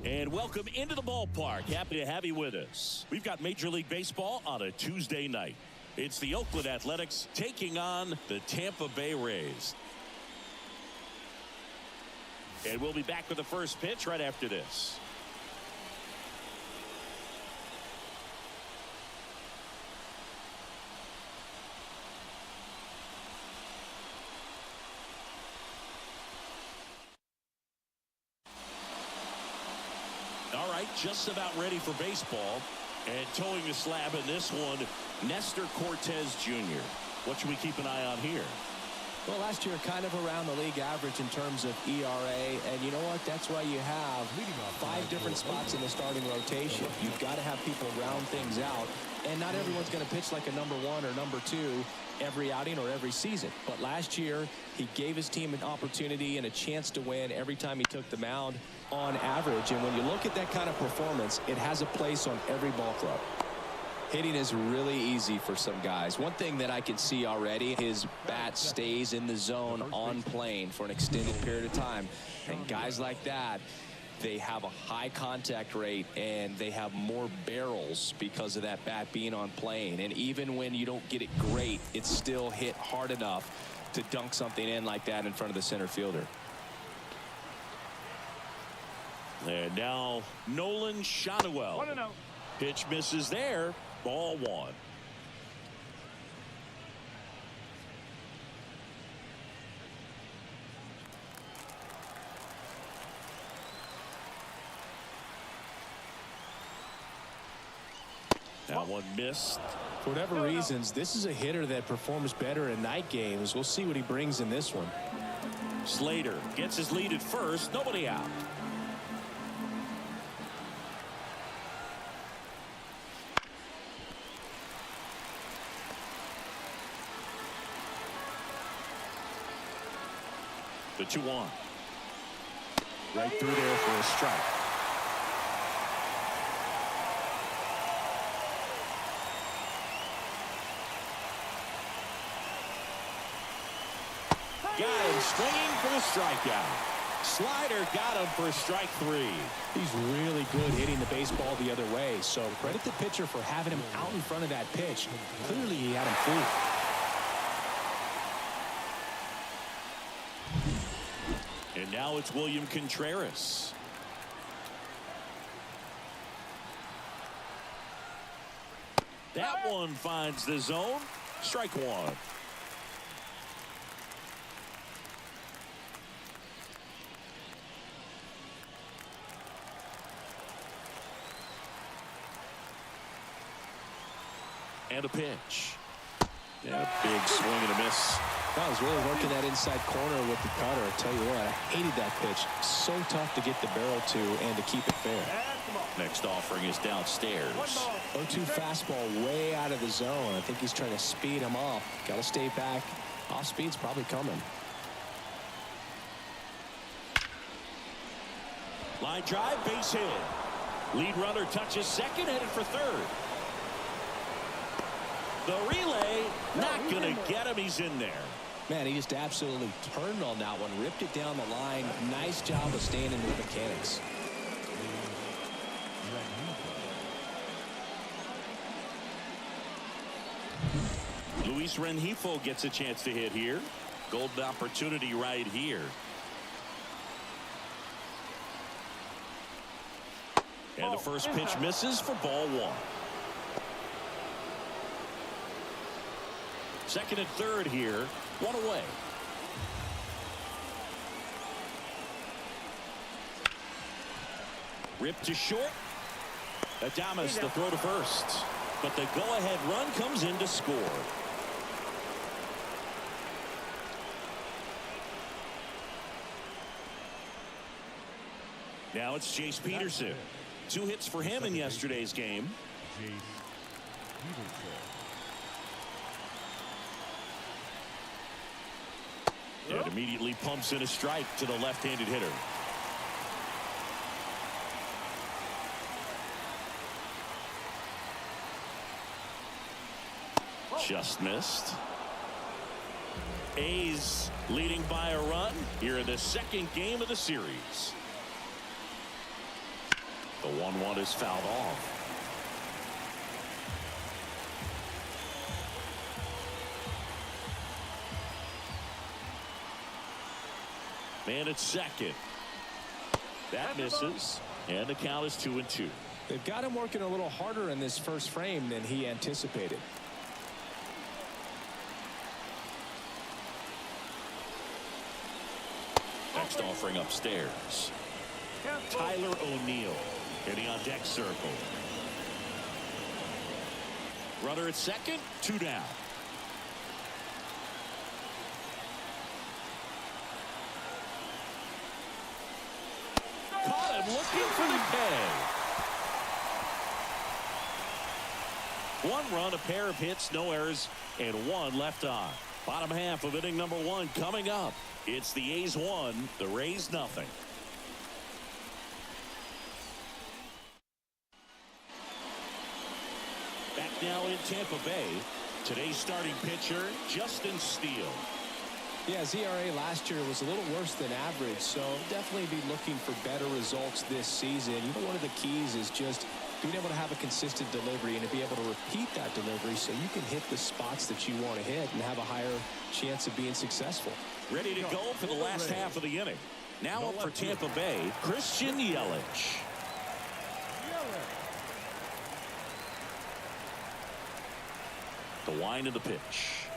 And welcome into the ballpark. Happy to have you with us. We've got Major League Baseball on a Tuesday night. It's the Oakland Athletics taking on the Tampa Bay Rays. And we'll be back with the first pitch right after this. All right, just about ready for baseball. And towing the slab in this one, Nestor Cortez Jr. What should we keep an eye on here? Well, last year kind of around the league average in terms of ERA. And you know what? That's why you have 5 different spots in the starting rotation. You've got to have people round things out. And not everyone's going to pitch like a number 1 or number 2 every outing or every season. But last year, he gave his team an opportunity and a chance to win every time he took the mound on average. And when you look at that kind of performance, it has a place on every ball club. Hitting is really easy for some guys. One thing that I can see already, his bat stays in the zone on plane for an extended period of time. And guys like that, they have a high contact rate and they have more barrels because of that bat being on plane. And even when you don't get it great, it's still hit hard enough to dunk something in like that in front of the center fielder. And now Nolan Shotwell. 1-0. Pitch misses there. Ball 1. That one missed. For whatever reasons, this is a hitter that performs better in night games. We'll see what he brings in this one. Slater gets his lead at first. Nobody out. The 2-1. Right through there for a strike. Got him swinging for the strikeout. Slider got him for strike 3. He's really good hitting the baseball the other way. So credit the pitcher for having him out in front of that pitch. Clearly he had him fooled. And now it's William Contreras. That one finds the zone. Strike 1. And a pitch. Yeah, big swing and a miss. I was really working that inside corner with the cutter. I tell you what, I hated that pitch. So tough to get the barrel to and to keep it fair. Next offering is downstairs. 0-2 fastball way out of the zone. I think he's trying to speed him up. Got to stay back. Off speed's probably coming. Line drive, base hit. Lead runner touches second, headed for third. The relay, not going to get him. He's in there. Man, he just absolutely turned on that one. Ripped it down the line. Nice job of staying in the mechanics. Luis Rengifo gets a chance to hit here. Golden opportunity right here. And the first pitch misses for ball 1. Second and third here. One away. Ripped to short. Adames the throw to first. But the go-ahead run comes in to score. Now it's Chase Peterson. 2 hits for him in yesterday's game. And immediately pumps in a strike to the left-handed hitter. Just missed. A's leading by a run here in the second game of the series. The 1-1 is fouled off. Man at second. That misses. And the count is 2-2. They've got him working a little harder in this first frame than he anticipated. Next offering upstairs. Tyler O'Neill hitting on deck circle. Runner at second, 2 down. Caught him looking for the K. 1 run, a pair of hits, no errors, and 1 left on. Bottom half of inning number 1 coming up. It's the A's 1, the Rays nothing. Back now in Tampa Bay. Today's starting pitcher, Justin Steele. Yeah, his ERA last year was a little worse than average, so definitely be looking for better results this season. You know, one of the keys is just being able to have a consistent delivery and to be able to repeat that delivery so you can hit the spots that you want to hit and have a higher chance of being successful. Ready to go for the last half of the inning. Now up for Tampa Bay, Christian Yelich. The wind of the pitch.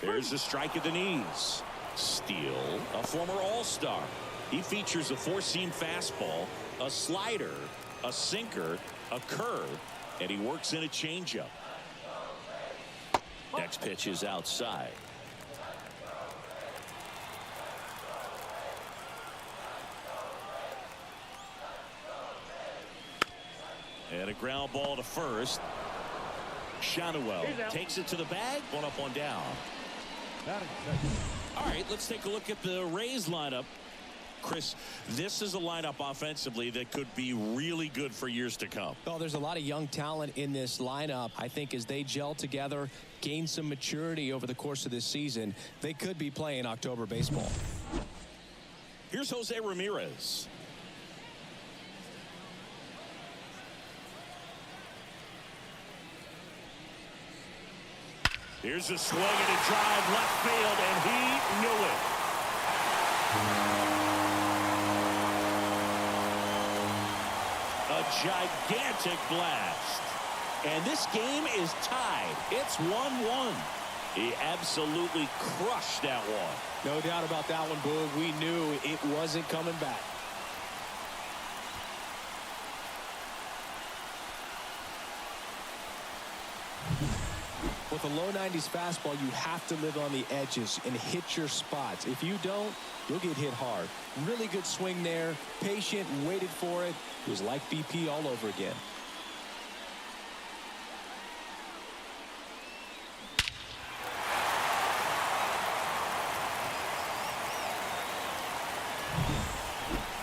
There's a strike at the knees. Steele, a former All-Star. He features a 4-seam fastball, a slider, a sinker, a curve, and he works in a changeup. Next pitch is outside. And a ground ball to first. Shanuel takes it to the bag. 1 up, 1 down. All right, let's take a look at the Rays lineup. Chris, this is a lineup offensively that could be really good for years to come. Well, there's a lot of young talent in this lineup. I think as they gel together, gain some maturity over the course of this season, they could be playing October baseball. Here's Jose Ramirez. Here's a swing and a drive left field, and he knew it. A gigantic blast. And this game is tied. It's 1-1. He absolutely crushed that one. No doubt about that one, Boog. We knew it wasn't coming back. With a low 90s fastball, you have to live on the edges and hit your spots. If you don't, you'll get hit hard. Really good swing there. Patient, waited for it. It was like BP all over again.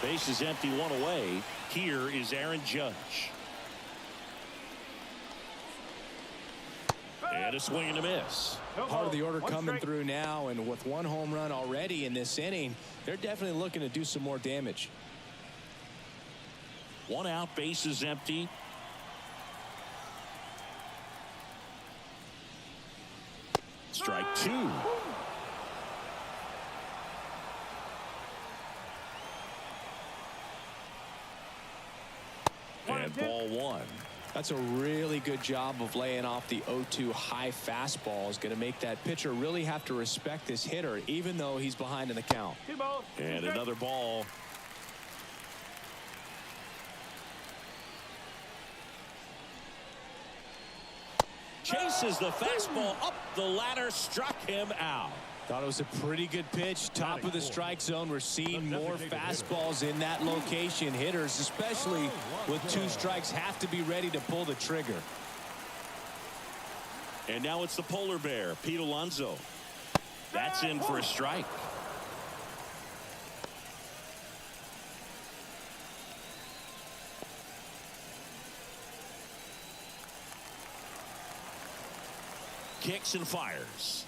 Base is empty, 1 away. Here is Aaron Judge. And a swing and a miss. Part of the order coming through now, and with 1 home run already in this inning, they're definitely looking to do some more damage. 1 out, base is empty. Strike 2. And ball 1. That's a really good job of laying off the 0-2 high fastball. Is going to make that pitcher really have to respect this hitter, even though he's behind in the count. And another ball. Chases the fastball up the ladder, struck him out. Thought it was a pretty good pitch. Top of the strike zone. We're seeing more fastballs in that location. Hitters, especially with 2 strikes, have to be ready to pull the trigger. And now it's the polar bear, Pete Alonso. That's in for a strike. Kicks and fires.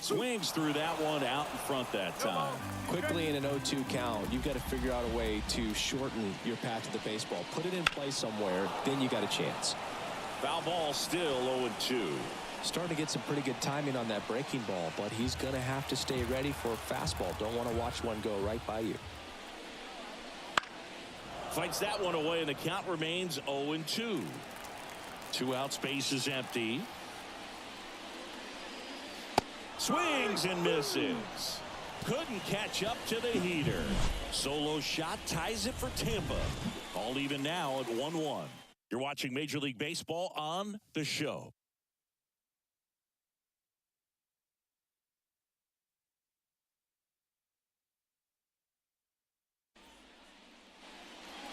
Swings through that one, out in front that time. Quickly in an 0-2 count, you've got to figure out a way to shorten your path to the baseball. Put it in play somewhere, then you got a chance. Foul ball, still 0-2. Starting to get some pretty good timing on that breaking ball, but he's going to have to stay ready for a fastball. Don't want to watch one go right by you. Fights that one away, and the count remains 0-2. 2 outs, base is empty. Swings and misses. Couldn't catch up to the heater. Solo shot ties it for Tampa. All even now at 1-1. You're watching Major League Baseball on The Show.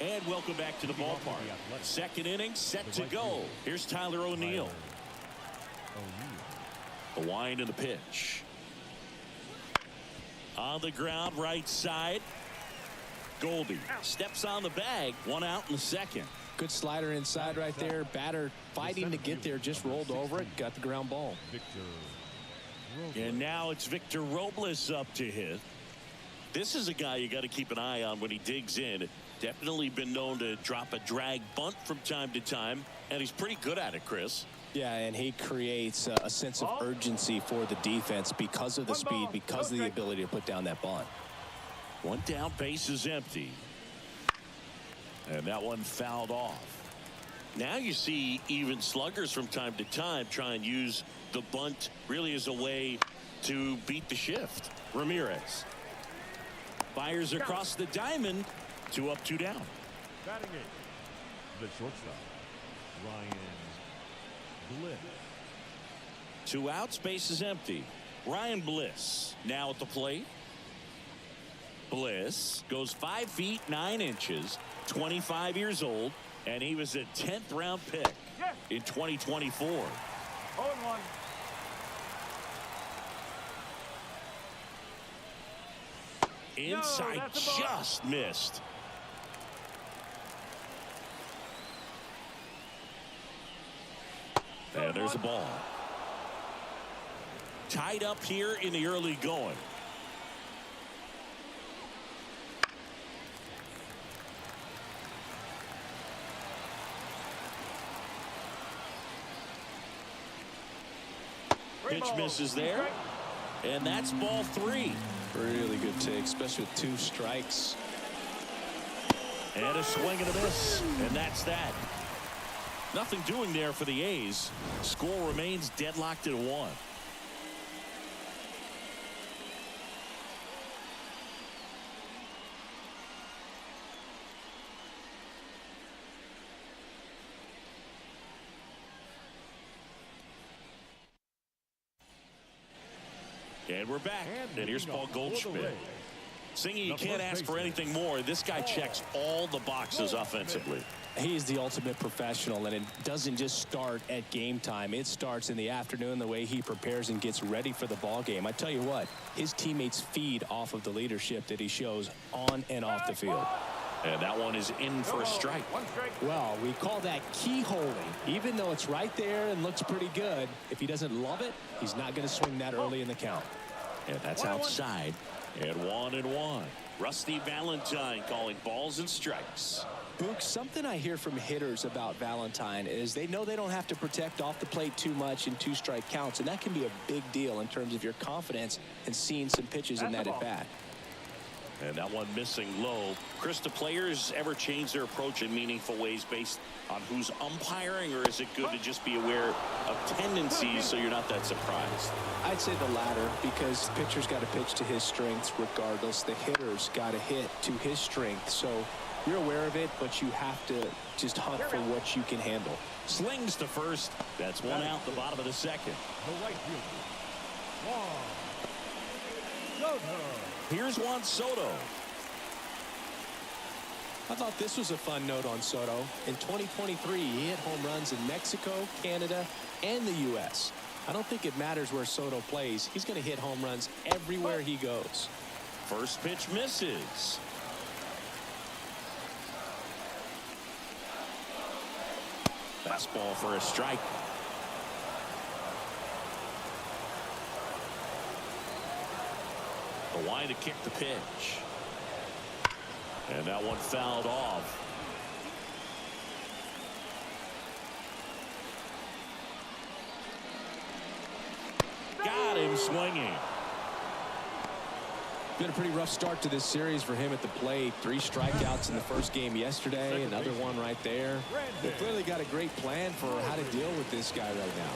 And welcome back to the ballpark. Second inning set to go. Here's Tyler O'Neill. The wind and the pitch. On the ground, right side. Goldie steps on the bag. 1 out in the second. Good slider inside right there. Batter fighting to get there, just rolled over it, got the ground ball. And now it's Victor Robles up to hit. This is a guy you got to keep an eye on when he digs in. Definitely been known to drop a drag bunt from time to time, and he's pretty good at it, Chris. Yeah, and he creates a sense of urgency for the defense because of the speed, because of the ability to put down that bunt. 1 down, base is empty. And that one fouled off. Now you see even sluggers from time to time try and use the bunt really as a way to beat the shift. Ramirez fires across the diamond. 2 up, 2 down. Batting it, the shortstop, Ryan Bliss. 2 outs, base is empty. Ryan Bliss now at the plate. Bliss goes 5 feet 9 inches, 25 years old, and he was a 10th round pick in 2024. 0-1. Inside, just missed. And there's a ball. Tied up here in the early going. Pitch misses there. And that's ball 3. Really good take, especially with 2 strikes. And a swing and a miss. And that's that. Nothing doing there for the A's. Score remains deadlocked at 1. And we're back. And here's Paul Goldschmidt. Singy, you can't ask for anything more. This guy checks all the boxes offensively. He's the ultimate professional, and it doesn't just start at game time. It starts in the afternoon, the way he prepares and gets ready for the ball game. I tell you what, his teammates feed off of the leadership that he shows on and off the field. And that one is in for a strike. Well, we call that keyholing. Even though it's right there and looks pretty good, if he doesn't love it, he's not going to swing that early in the count. And that's outside. And 1-1. Rusty Valentine calling balls and strikes. Book, something I hear from hitters about Valentine is they know they don't have to protect off the plate too much in 2-strike counts, and that can be a big deal in terms of your confidence and seeing some pitches in that at bat. And that one missing low. Chris, do players ever change their approach in meaningful ways based on who's umpiring, or is it good to just be aware of tendencies so you're not that surprised? I'd say the latter, because the pitcher's got to pitch to his strengths regardless. The hitter's got to hit to his strength. So you're aware of it, but you have to just hunt for what you can handle. Slings to first. That's one out the bottom of the second. The right fielder, Juan Soto. Here's Juan Soto. I thought this was a fun note on Soto. In 2023, he hit home runs in Mexico, Canada, and the U.S. I don't think it matters where Soto plays. He's going to hit home runs everywhere he goes. First pitch misses. Fastball for a strike. The line to kick the pitch. And that one fouled off. Got him swinging. Been a pretty rough start to this series for him at the plate. 3 strikeouts in the first game yesterday. Another one right there. They clearly got a great plan for how to deal with this guy right now.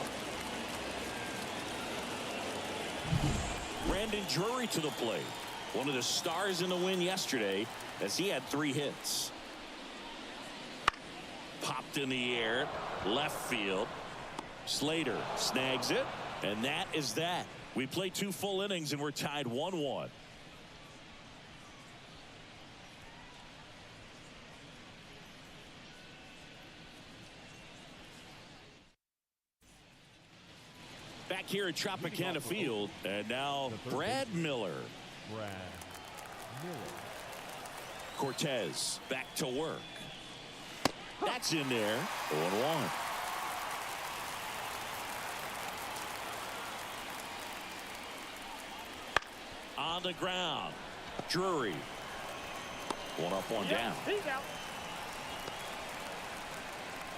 Brandon Drury to the plate. One of the stars in the win yesterday, as he had 3 hits. Popped in the air, left field. Slater snags it, and that is that. We played 2 full innings, and we're tied 1-1. Back here at Tropicana Field, and now Brad Miller. Cortez back to work. That's in there. 0-1. On the ground. Drury. 1 up, 1 down. He's out.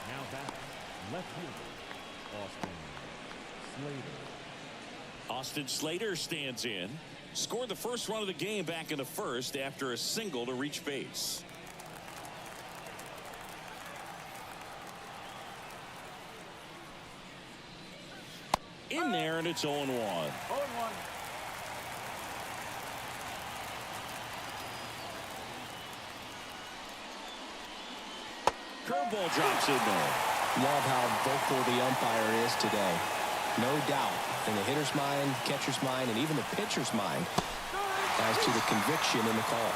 Now back, left fielder, Austin Slater. Austin Slater stands in. Scored the first run of the game back in the first after a single to reach base. In there, and it's 0-1. 0-1. Curveball drops in there. Love how vocal the umpire is today. No doubt in the hitter's mind, catcher's mind, and even the pitcher's mind as to the conviction in the call.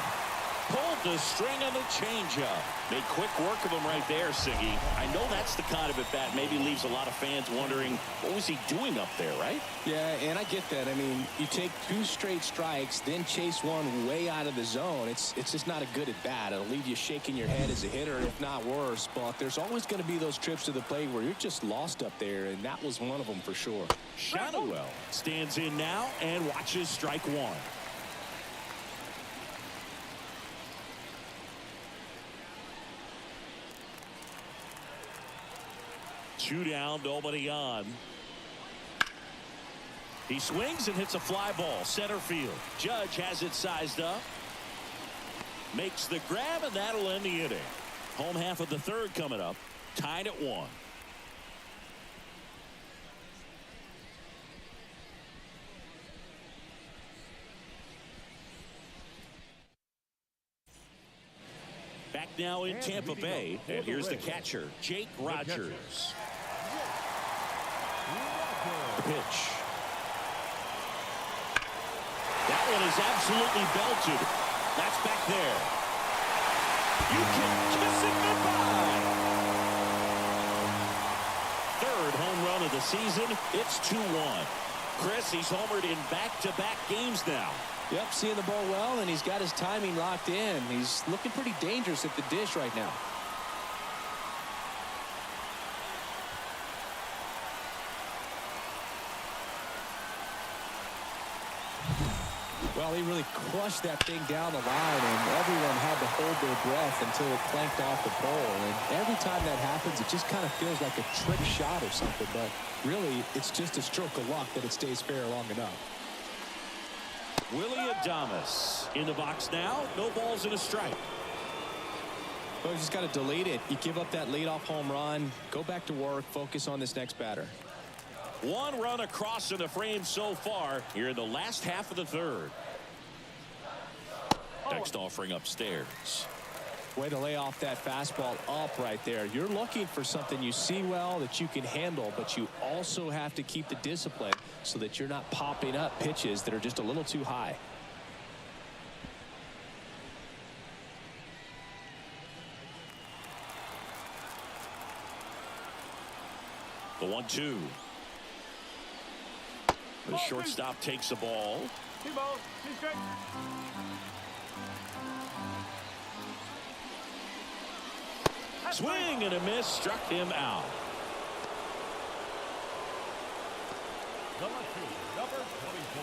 Pulled the string on the changeup. Made quick work of him right there, Siggy. I know that's the kind of at bat maybe leaves a lot of fans wondering what was he doing up there, right? Yeah, and I get that. I mean, you take 2 straight strikes, then chase one way out of the zone. It's just not a good at bat. It'll leave you shaking your head as a hitter, if not worse. But there's always going to be those trips to the plate where you're just lost up there, and that was one of them for sure. Shadowell stands in now and watches strike 1. Two down, nobody on. He swings and hits a fly ball, center field. Judge has it sized up. Makes the grab, and that'll end the inning. Home half of the third coming up. Tied at 1. Back now in Tampa Bay, and here's the catcher, Jake Rogers. The pitch. That one is absolutely belted. That's back there. You can kiss it goodbye. Third home run of the season. It's 2-1. Chris, he's homered in back-to-back games now. Yep, seeing the ball well, and he's got his timing locked in. He's looking pretty dangerous at the dish right now. Well, he really crushed that thing down the line, and everyone had to hold their breath until it clanked off the pole. And every time that happens, it just kind of feels like a trick shot or something. But really, it's just a stroke of luck that it stays fair long enough. Willie Adames in the box now. No balls and a strike. Well, you just got to delete it. You give up that leadoff home run. Go back to work. Focus on this next batter. One run across in the frame so far here in the last half of the third. Next offering upstairs. Way to lay off that fastball up right there. You're looking for something you see well that you can handle, but you also have to keep the discipline so that you're not popping up pitches that are just a little too high. The 1-2. The shortstop takes the ball. Swing and a miss, struck him out.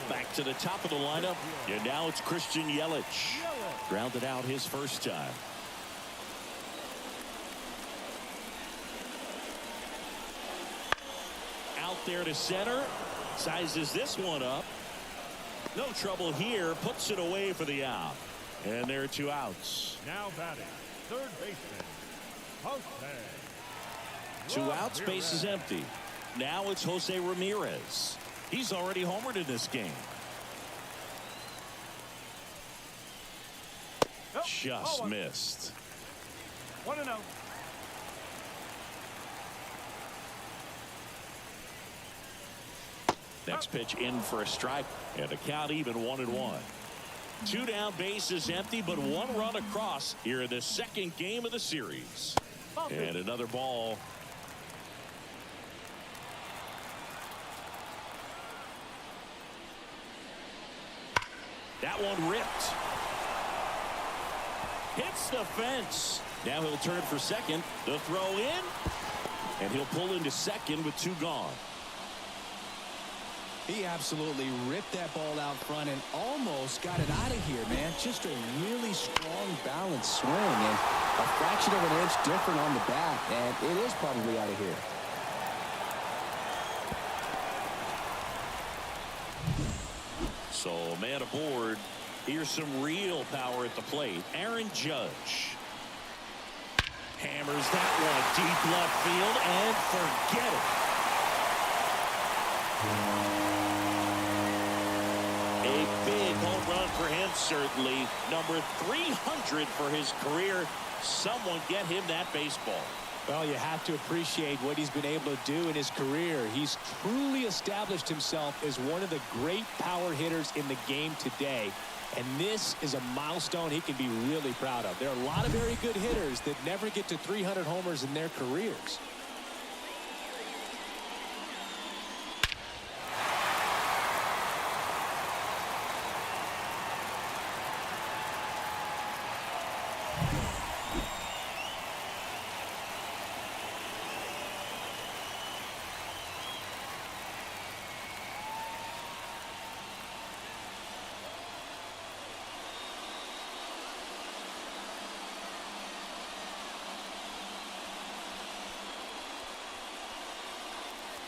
Back to the top of the lineup, and now it's Christian Yelich. Grounded out his first time. Out there to center, sizes this one up. No trouble here, puts it away for the out. And there are 2 outs. Now batting, third baseman. 2 outs, base is empty. Now it's Jose Ramirez. He's already homered in this game. Just missed. 1-0. Next pitch in for a strike, and the count even 1-1. 2 down, base is empty, but 1 run across here in the second game of the series. And another ball. That one ripped. Hits the fence. Now he'll turn for second. The throw in. And he'll pull into second with 2 gone. He absolutely ripped that ball out front and almost got it out of here, man. Just a really strong, balanced swing, and a fraction of an inch different on the bat, and it is probably out of here. So, man aboard. Here's some real power at the plate. Aaron Judge hammers that one deep left field, and forget it. A big home run for him, certainly. Number 300 for his career. Someone get him that baseball. Well, you have to appreciate what he's been able to do in his career. He's truly established himself as one of the great power hitters in the game today. And this is a milestone he can be really proud of. There are a lot of very good hitters that never get to 300 homers in their careers.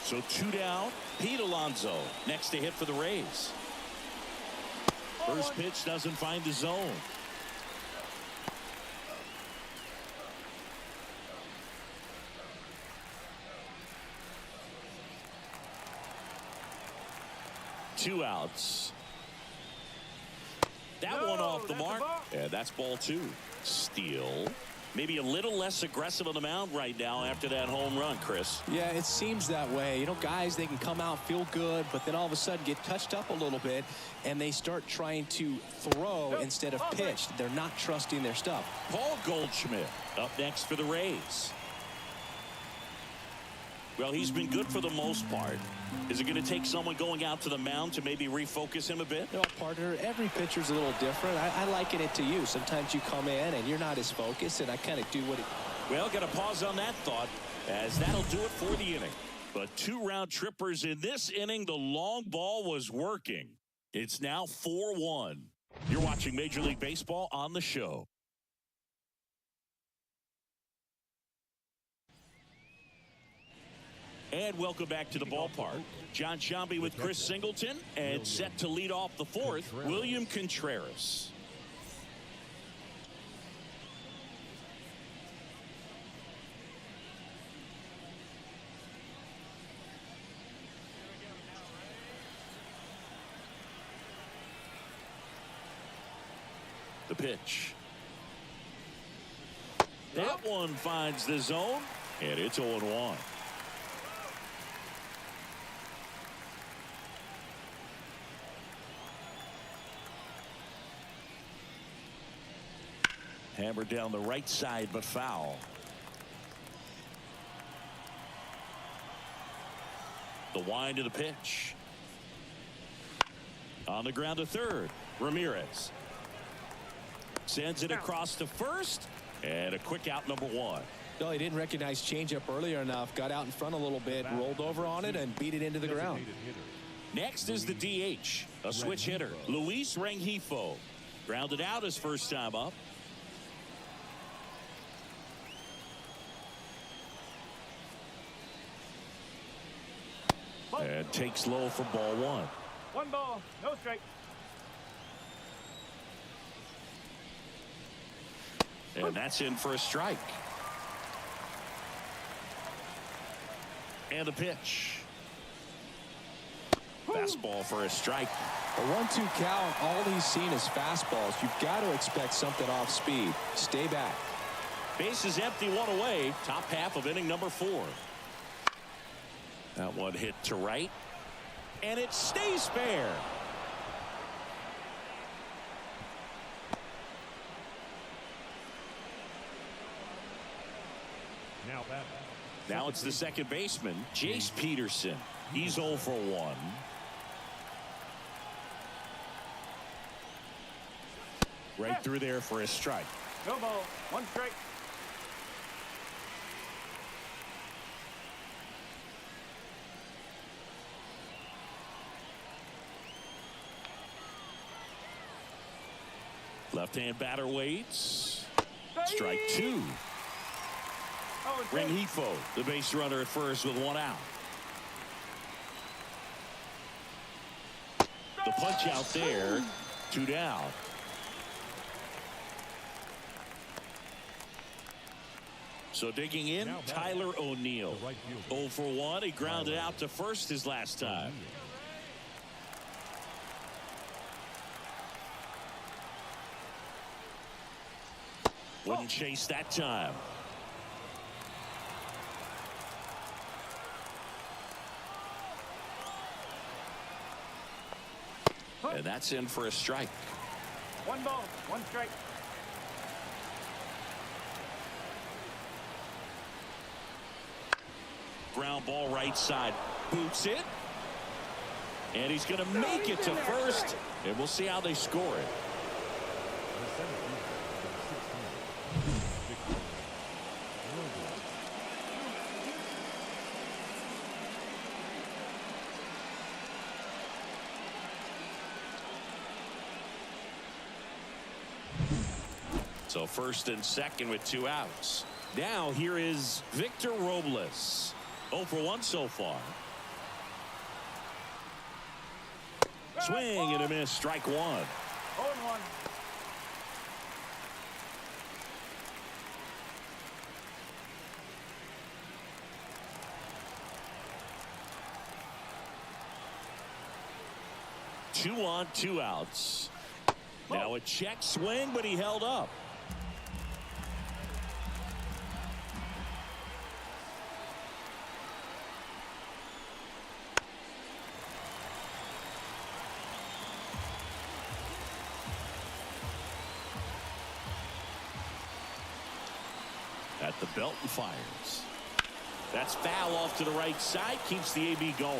So 2 down. Pete Alonso next to hit for the Rays. First pitch doesn't find the zone. Two outs. That one off the mark. And that's ball 2. Steele. Maybe a little less aggressive on the mound right now after that home run, Chris. Yeah, it seems that way. You know, guys, they can come out, feel good, but then all of a sudden get touched up a little bit, and they start trying to throw instead of pitch. They're not trusting their stuff. Paul Goldschmidt up next for the Rays. Well, he's been good for the most part. Is it going to take someone going out to the mound to maybe refocus him a bit? No, partner, every pitcher's a little different. I liken it to you. Sometimes you come in and you're not as focused, and I kind of do what it... Well, got to pause on that thought, as that'll do it for the inning. But 2 round trippers in this inning. The long ball was working. It's now 4-1. You're watching Major League Baseball on the show. And welcome back to the ballpark. John Shambi with Chris Singleton, and set to lead off the fourth, William Contreras. The pitch. That one finds the zone, and it's 0-1. Hammered down the right side, but foul. The wind to the pitch. On the ground to third. Ramirez sends it across to first, and a quick out, number one. No, he didn't recognize changeup earlier enough. Got out in front a little bit, rolled over on it, and beat it into the ground. Next is the DH, a switch hitter, Luis Rengifo. Grounded out his first time up. And takes low for ball one. 1 ball, no strike. And that's in for a strike. And the pitch. Fastball for a strike. A 1-2 count. All he's seen is fastballs. You've got to expect something off speed. Stay back. Bases empty, one away. Top half of inning number 4. That one hit to right. And it stays fair. Now it's the second baseman, Jace Peterson. He's 0 for 1. Right through there for a strike. No ball, 1 strike. Left-hand batter waits. Strike 2. Rengifo, the base runner at first with 1 out. The punch out there. 2 down. So digging in, Tyler O'Neill. 0 for 1. He grounded out to first his last time. Wouldn't chase that time. And that's in for a strike. 1 ball, 1 strike. Ground ball right side. Boots it. And he's going to make it to first. And we'll see how they score it. So first and second with 2 outs. Now here is Victor Robles. 0 for 1 so far. Swing and a miss. Strike 1. 0-1. Two on, 2 outs. Now a check swing, but he held up. At the belt and fires. That's foul off to the right side. Keeps the AB going.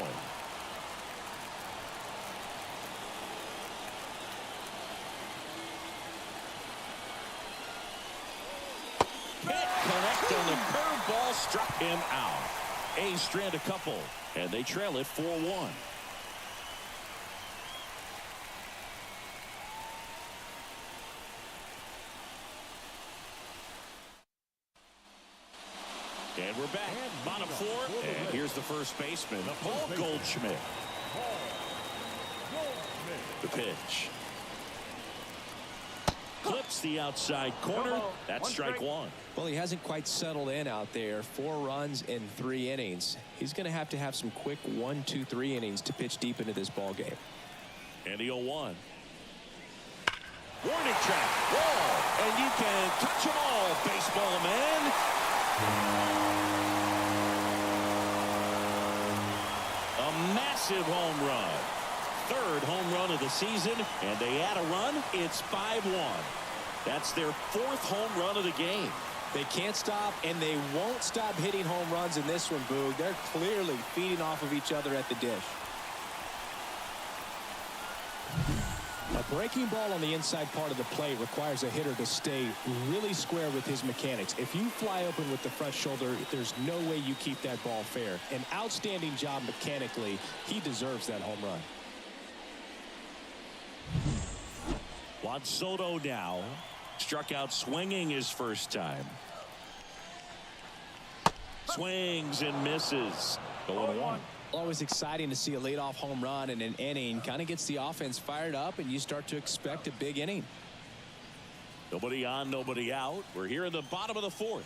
Can't connect on the curveball. Struck him out. A's strand a couple. And they trail it 4-1. And we're back. Bottom four. And here's the first baseman, Paul Goldschmidt. The pitch. Clips the outside corner. That's strike one. Well, he hasn't quite settled in out there. 4 runs in 3 innings. He's going to have some quick 1, 2, 3 innings to pitch deep into this ball game. And the 0-1. Warning track. Wall. And you can touch them all, baseball man. A massive home run. 3rd home run of the season, and they add a run. It's 5-1. That's their 4th home run of the game. They can't stop, and they won't stop hitting home runs in this one, Boog. They're clearly feeding off of each other at the dish. A breaking ball on the inside part of the plate requires a hitter to stay really square with his mechanics. If you fly open with the front shoulder, there's no way you keep that ball fair. An outstanding job mechanically. He deserves that home run. Juan Soto now struck out swinging his first time. Swings and misses. 0-1. Always exciting to see a leadoff home run in an inning. Kind of gets the offense fired up, and you start to expect a big inning. Nobody on, nobody out. We're here in the bottom of the 4th.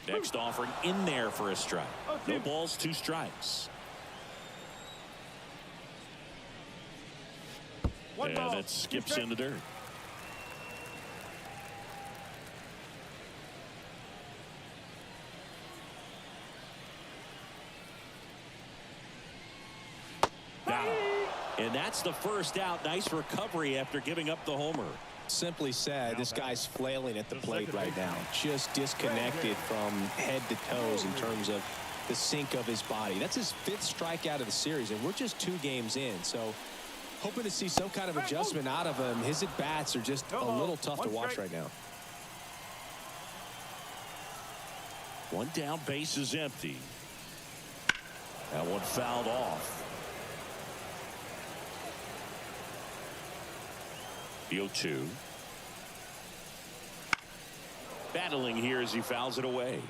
Next offering in there for a strike. No balls, 2 strikes. And it skips in the dirt. Down. And that's the first out. Nice recovery after giving up the homer. Simply said, this guy's flailing at the plate right now. Just disconnected from head to toes in terms of the sink of his body. That's his 5th strikeout of the series, and we're just 2 games in. So hoping to see some kind of adjustment out of him. His at-bats are just a little tough to watch right now. 1 down, base is empty. That one fouled off. The 0-2. Battling here as he fouls it away.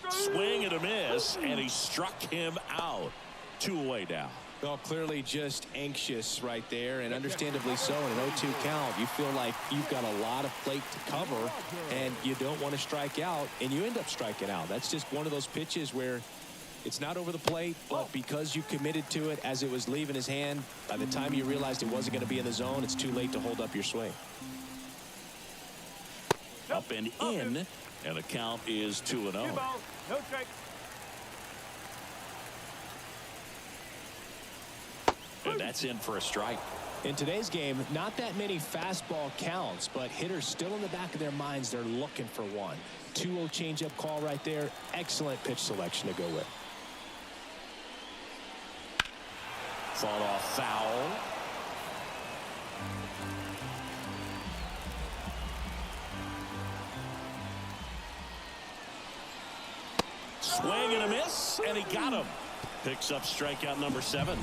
Swing and a miss, and he struck him out. 2 away now. Well, clearly just anxious right there, and understandably so. In an 0-2 count, you feel like you've got a lot of plate to cover, and you don't want to strike out, and you end up striking out. That's just one of those pitches where it's not over the plate, but because you committed to it as it was leaving his hand, by the time you realized it wasn't going to be in the zone, it's too late to hold up your swing. Up and in, and the count is 2-0. No strike. And that's in for a strike. In today's game, not that many fastball counts, but hitters still in the back of their minds, they're looking for one. 2-0 changeup call right there. Excellent pitch selection to go with. Fought off foul. Swing and a miss, and he got him. Picks up strikeout number 7.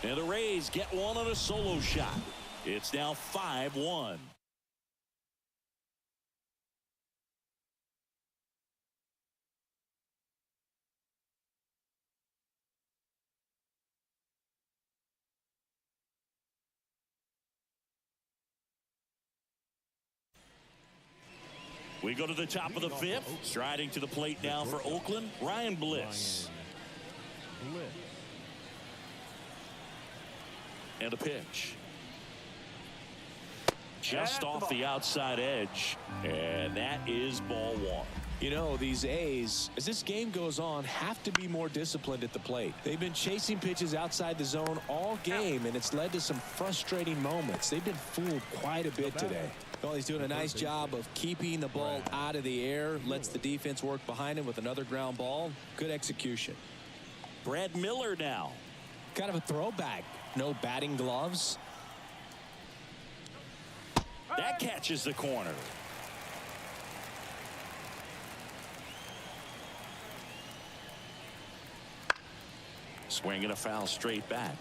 And the Rays get one on a solo shot. It's now 5-1. We go to the top of the 5th. Striding to the plate now for Oakland, Ryan Bliss. And a pitch. Just off the outside edge. And that is ball 1. You know, these A's, as this game goes on, have to be more disciplined at the plate. They've been chasing pitches outside the zone all game, and it's led to some frustrating moments. They've been fooled quite a bit today. Well, he's doing a nice job of keeping the ball out of the air, lets the defense work behind him with another ground ball. Good execution. Brad Miller now. Kind of a throwback. No batting gloves. That catches the corner. Swing and a foul straight back.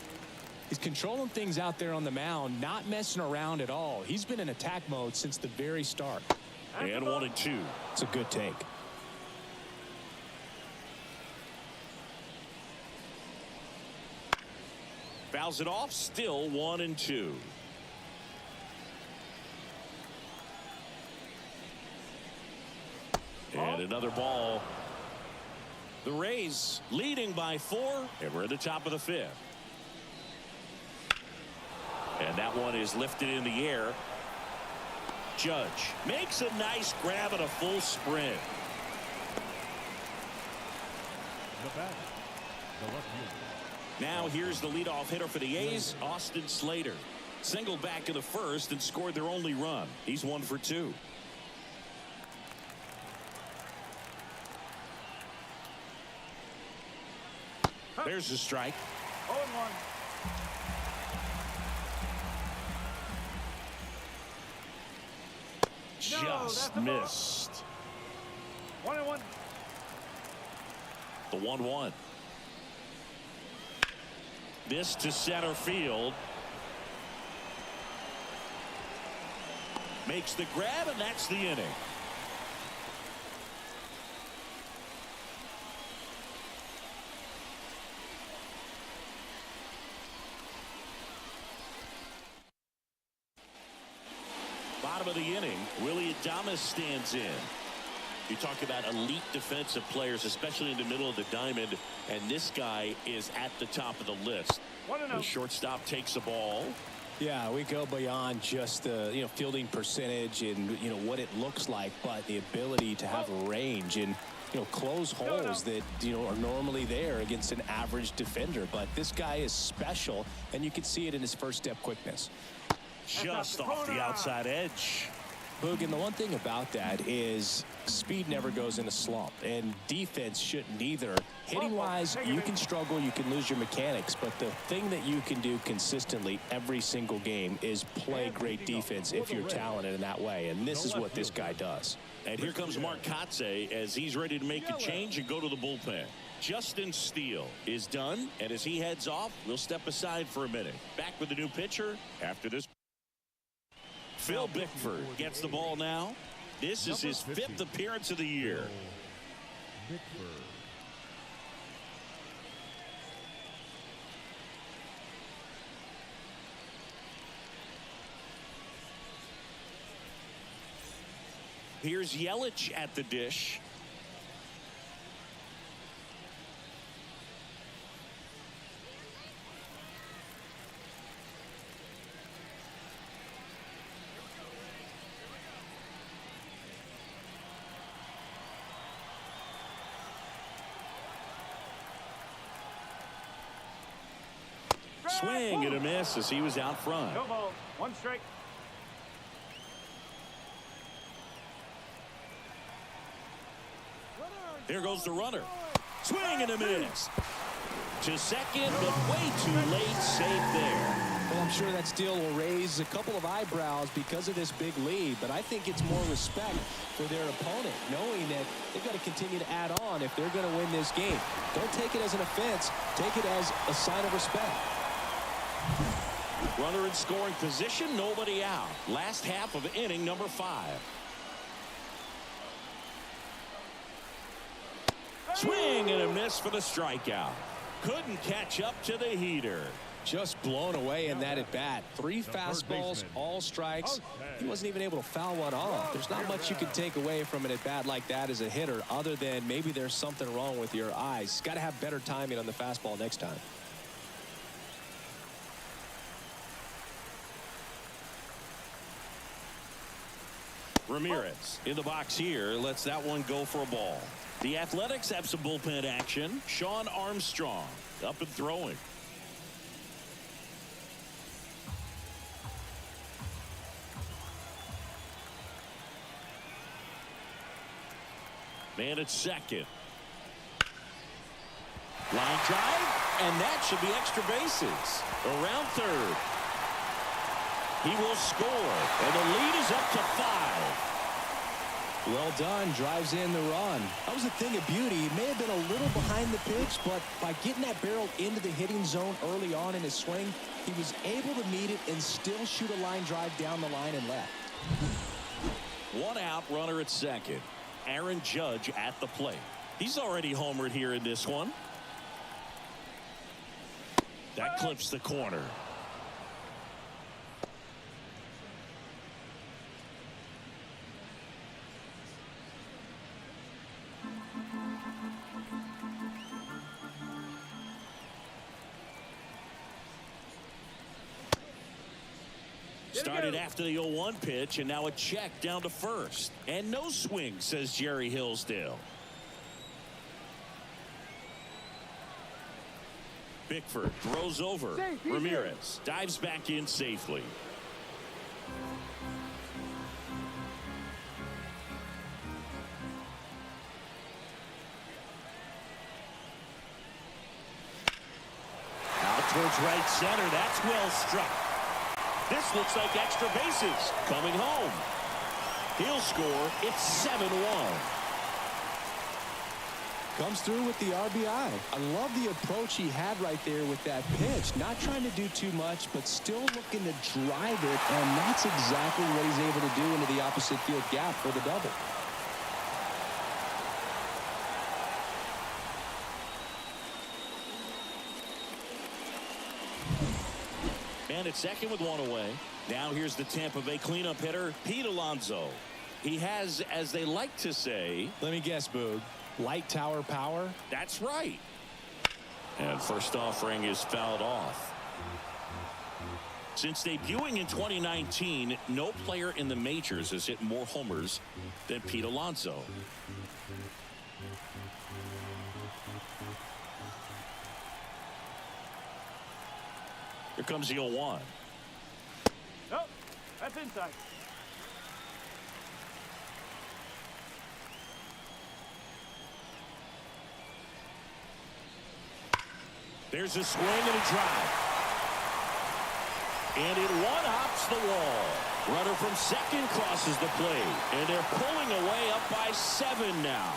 He's controlling things out there on the mound, not messing around at all. He's been in attack mode since the very start. And 1-2. It's a good take. Fouls it off, still 1-2. And another ball. The Rays leading by 4, and we're at the top of the 5th. And that one is lifted in the air. Judge makes a nice grab at a full sprint. Now here's the leadoff hitter for the A's, Austin Slater. Singled back in the first and scored their only run. He's 1 for 2. There's a strike. 0-1. Just missed. 1-1. The 1-1. This to center field. Makes the grab, and that's the inning. Bottom of the inning, Willie Adames stands in. You talk about elite defensive players, especially in the middle of the diamond, and this guy is at the top of the list. The shortstop takes the ball. Yeah, we go beyond just the fielding percentage and what it looks like, but the ability to have range and close holes that are normally there against an average defender. But this guy is special, and you can see it in his first step quickness. Just off the outside edge. Boog, and the one thing about that is speed never goes in a slump, and defense shouldn't either. Hitting wise, you can struggle, you can lose your mechanics, but the thing that you can do consistently every single game is play great defense if you're talented in that way, and this is what this guy does. And here comes Mark Kotze as he's ready to make a change and go to the bullpen. Justin Steele is done, and as he heads off, we'll step aside for a minute. Back with the new pitcher after this. Phil Bickford gets the ball now. This is his 5th appearance of the year. Here's Yelich at the dish. Swing and a miss as he was out front. No ball. 1 strike. Here goes the runner. Swing and a miss. To second, but way too late. Safe there. Well, I'm sure that steal will raise a couple of eyebrows because of this big lead, but I think it's more respect for their opponent, knowing that they've got to continue to add on if they're going to win this game. Don't take it as an offense. Take it as a sign of respect. Runner in scoring position, nobody out. Last half of inning number 5. Swing and a miss for the strikeout. Couldn't catch up to the heater. Just blown away in that at bat. 3 fastballs, all strikes. He wasn't even able to foul one off. There's not much you can take away from an at bat like that as a hitter, other than maybe there's something wrong with your eyes. Got to have better timing on the fastball next time. Ramirez in the box here lets that one go for a ball. The Athletics have some bullpen action. Sean Armstrong up and throwing. Man at second. Line drive, and that should be extra bases. Around third. He will score, and the lead is up to 5. Well done. Drives in the run. That was a thing of beauty. He may have been a little behind the pitch, but by getting that barrel into the hitting zone early on in his swing, he was able to meet it and still shoot a line drive down the line and left. One out, runner at second. Aaron Judge at the plate. He's already homered here in this one. That clips the corner. Started after the 0-1 pitch, and now a check down to first. And no swing, says Jerry Hillsdale. Bickford throws over. Ramirez dives back in safely. Out towards right center. That's well struck. This looks like extra bases. Coming home. He'll score. It's 7-1. Comes through with the RBI. I love the approach he had right there with that pitch. Not trying to do too much, but still looking to drive it, and that's exactly what he's able to do into the opposite field gap for the double. And at second with one away. Now here's the Tampa Bay cleanup hitter, Pete Alonso. He has, as they like to say... Let me guess, Boog. Light tower power? That's right. And first offering is fouled off. Since debuting in 2019, no player in the majors has hit more homers than Pete Alonso. Here comes the 0-1. Nope, that's inside. There's a swing and a drive. And it one-hops the wall. Runner from second crosses the plate. And they're pulling away up by 7 now.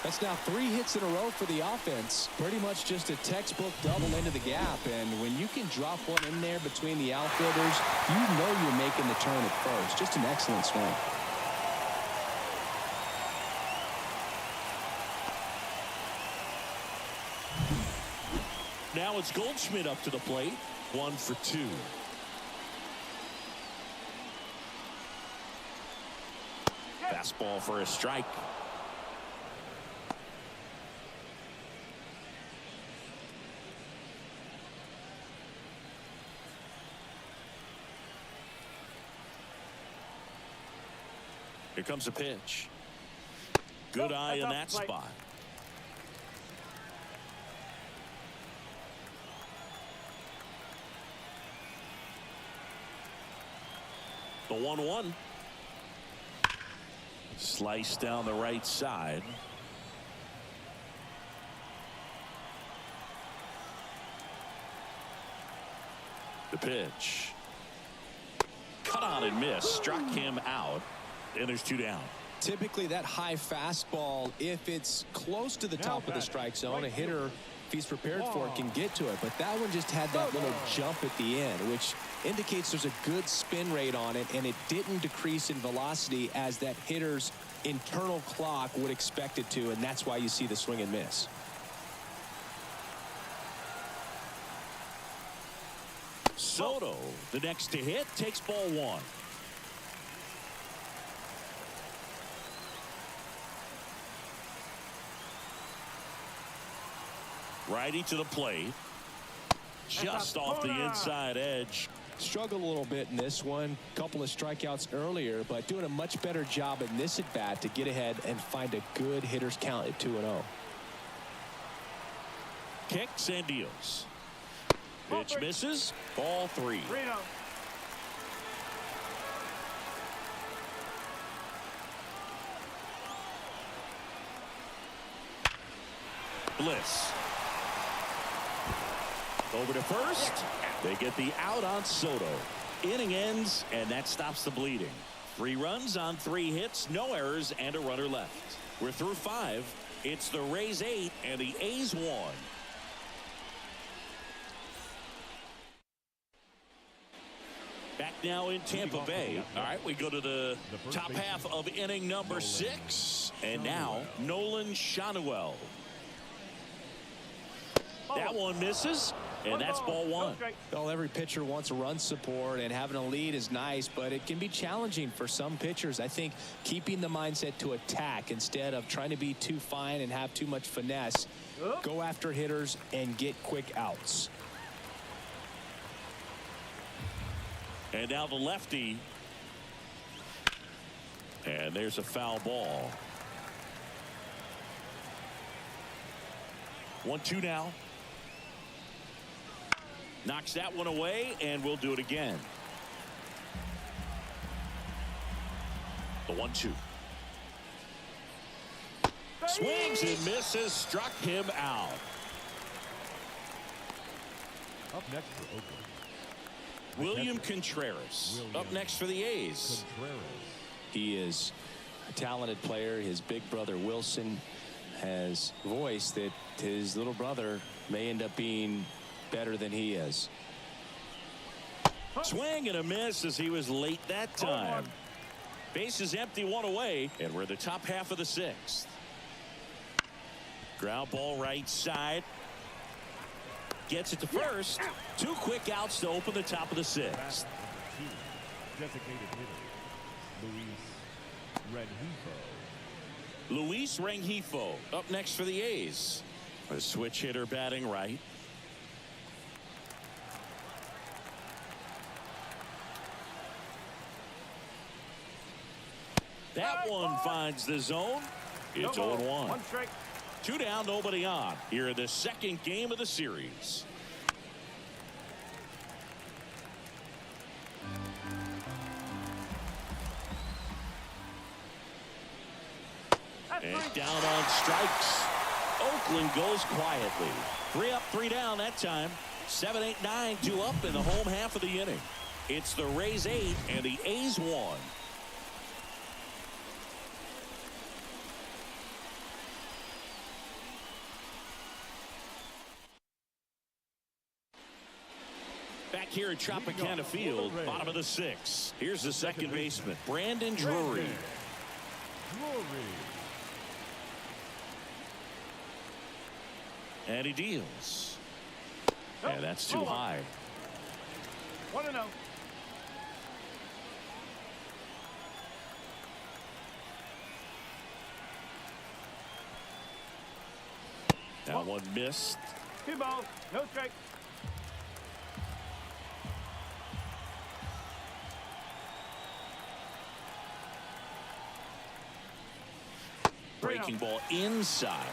That's now 3 hits in a row for the offense. Pretty much just a textbook double into the gap. And when you can drop one in there between the outfielders, you know you're making the turn at first. Just an excellent swing. Now it's Goldschmidt up to the plate. 1 for 2. Fastball for a strike. Here comes a pitch. Good eye in that spot. The 1-1. Slice down the right side. The pitch. Cut on and miss. Struck him out. And there's 2 down. Typically that high fastball, if it's close to the top of the strike zone, a hitter, if he's prepared for it, can get to it. But that one just had that little jump at the end, which indicates there's a good spin rate on it, and it didn't decrease in velocity as that hitter's internal clock would expect it to, and that's why you see the swing and miss. Soto, the next to hit, takes ball 1. Righty to the plate. Just off the inside edge. Struggled a little bit in this one. Couple of strikeouts earlier, but doing a much better job in this at bat to get ahead and find a good hitter's count at 2-0. Kicks and deals. Pitch misses. Ball 3. Bliss. Over to first. They get the out on Soto. Inning ends, and that stops the bleeding. 3 runs on 3 hits, no errors, and a runner left. We're through 5. It's the Rays 8 and the A's 1. Back now in Tampa Bay. All right, we go to the top half of inning number 6. And now, Nolan Schanuel. That one misses, and that's ball 1. Well, every pitcher wants run support, and having a lead is nice, but it can be challenging for some pitchers. I think keeping the mindset to attack instead of trying to be too fine and have too much finesse. Go after hitters and get quick outs. And now the lefty. And there's a foul ball. 1-2 now. Knocks that one away, and we'll do it again. The 1-2. Swings and misses, struck him out. Up next for Oakland, William Contreras up next for the A's. He is a talented player. His big brother Wilson has voiced that his little brother may end up being better than he is. Swing and a miss as he was late that time. Base is empty, 1 away, and we're in the top half of the 6th. Ground ball right side. Gets it to first. 2 quick outs to open the top of the 6th. Designated hitter, Luis Rengifo up next for the A's. A switch hitter batting right. That one finds the zone. It's 0-1. 1 strike. 2 down, nobody on. Here in the 2nd game of the series. And down on strikes. Oakland goes quietly. 3 up, 3 down that time. 7, 8, 9, 2 up in the home half of the inning. It's the Rays 8 and the A's 1. Back here at Tropicana Field, bottom of the 6th. Here's the 2nd baseman, Brandon Drury. And he deals. And that's too high. 1-0. That one missed. 2 balls, no strike. Breaking ball inside.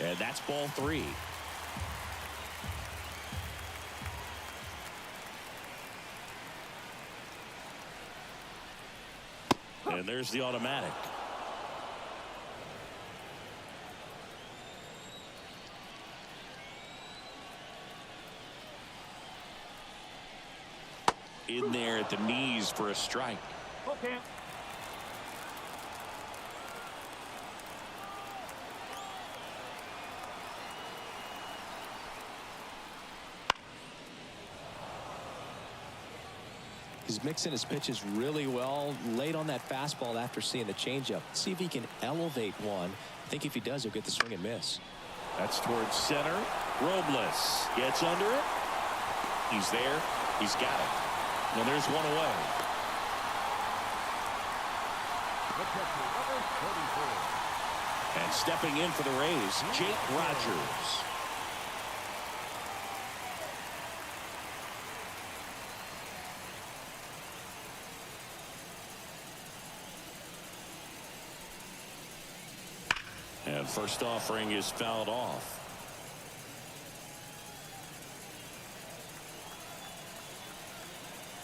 And that's ball 3. And there's the automatic. In there at the knees for a strike. Okay. He's mixing his pitches really well. Late on that fastball after seeing the changeup. See if he can elevate one. I think if he does, he'll get the swing and miss. That's towards center. Robles gets under it. He's there. He's got it. And there's one away. And stepping in for the Rays, Jake Rogers. And first offering is fouled off.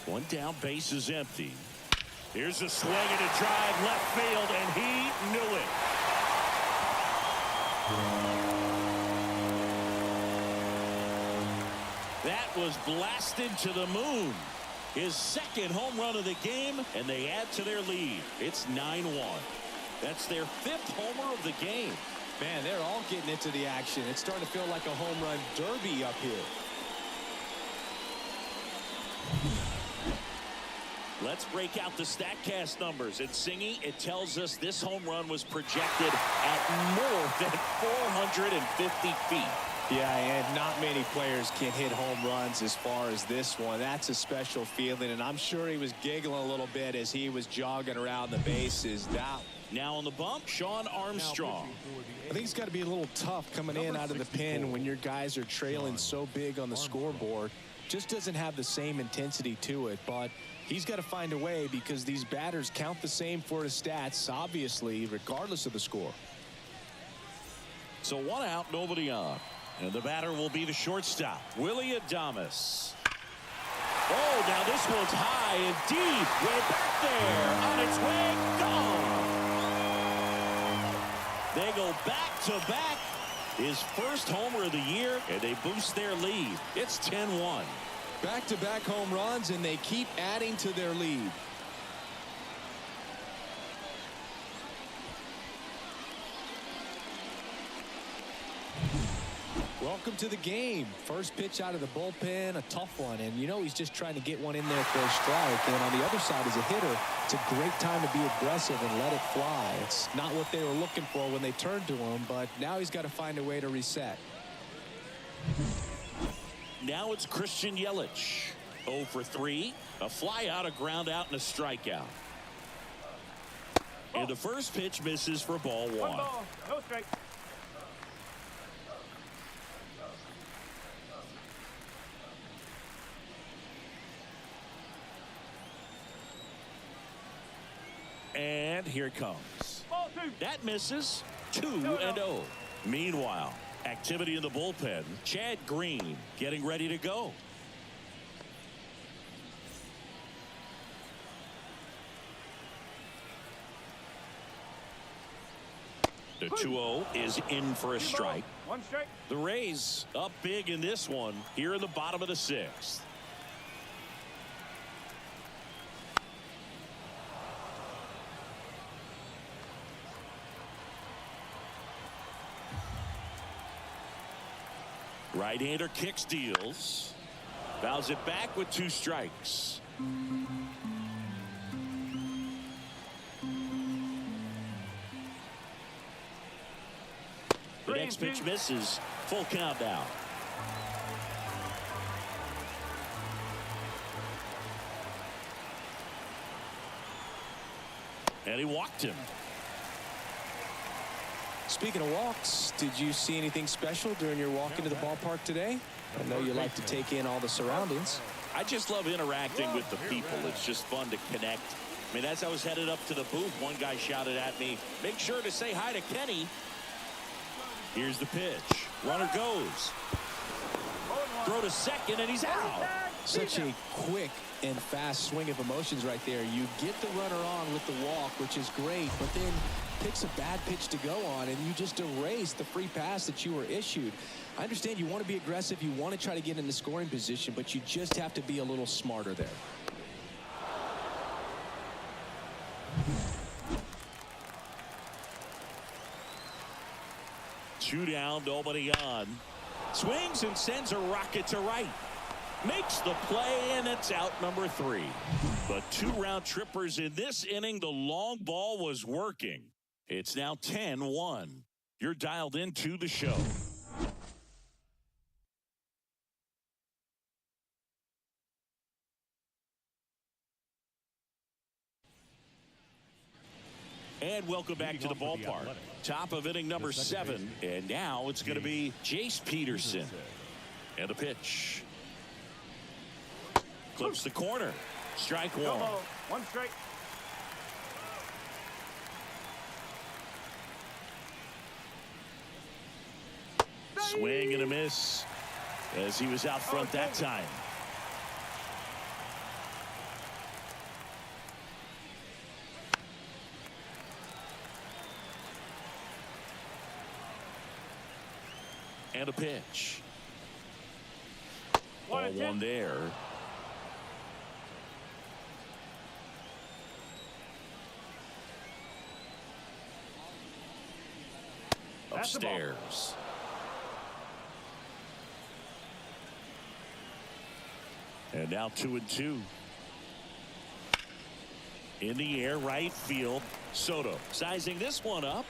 One down, base is empty. Here's a swing and a drive left field, and he knew it. That was blasted to the moon. His second home run of the game, and they add to their lead. It's 9-1. That's their 5th homer of the game. Man, they're all getting into the action. It's starting to feel like a home run derby up here. Let's break out the StatCast numbers. And Singy, it tells us this home run was projected at more than 450 feet. Yeah, and not many players can hit home runs as far as this one. That's a special feeling, and I'm sure he was giggling a little bit as he was jogging around the bases. Now on the bump, Sean Armstrong. I think it's got to be a little tough coming in out of the pen when your guys are trailing so big on the scoreboard. Just doesn't have the same intensity to it, but he's got to find a way because these batters count the same for his stats, obviously, regardless of the score. So 1 out, nobody on. And the batter will be the shortstop, Willie Adames. Oh, now this one's high and deep. Way back there. On its way. Gone. They go back-to-back. His first homer of the year, and they boost their lead. It's 10-1. Back-to-back home runs, and they keep adding to their lead. Welcome to the game. First pitch out of the bullpen, a tough one. And you know he's just trying to get one in there for a strike. And on the other side, as a hitter, it's a great time to be aggressive and let it fly. It's not what they were looking for when they turned to him, but now he's got to find a way to reset. Now it's Christian Yelich. 0 for 3. A fly out, a ground out, and a strikeout. And the first pitch misses for ball 1. 1 ball, no strike. And here it comes. Ball 2. That misses. 2-0. Meanwhile, activity in the bullpen. Chad Green getting ready to go. The 2-0 is in for a strike. 1 strike. The Rays up big in this one here in the bottom of the 6th. Right-hander kicks, deals. Fouls it back with 2 strikes. The next pitch misses. Full count now. And he walked him. Speaking of walks, did you see anything special during your walk into the ballpark today? I know you like to take in all the surroundings. I just love interacting with the people. It's just fun to connect. I mean, as I was headed up to the booth, one guy shouted at me, "Make sure to say hi to Kenny." Here's the pitch. Runner goes. Throw to second, and he's out. Such a quick and fast swing of emotions right there. You get the runner on with the walk, which is great, but then picks a bad pitch to go on, and you just erase the free pass that you were issued. I understand you want to be aggressive, you want to try to get in the scoring position, but you just have to be a little smarter there. Two down, nobody on. Swings and sends a rocket to right. Makes the play, and it's out number 3. But 2 round trippers in this inning. The long ball was working. It's now 10-1. You're dialed into the show. And welcome back to the ballpark. Top of inning number 7. And now it's going to be Jace Peterson. And the pitch. Clips the corner. Strike 1. 1 strike. Swing and a miss as he was out front that time. And a pitch. Ball 1 there. upstairs. And now 2-2. In the air, right field. Soto sizing this one up.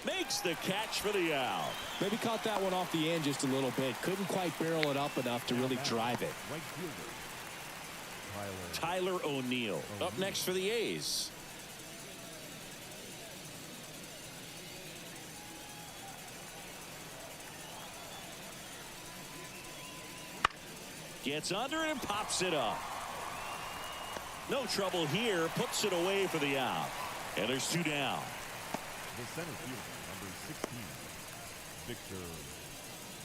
Makes the catch for the out. Maybe caught that one off the end just a little bit. Couldn't quite barrel it up enough to really drive it. Right fielder. Tyler O'Neill up next for the A's. Gets under it and pops it up. No trouble here. Puts it away for the out. And there's 2 down. The center fielder, number 16, Victor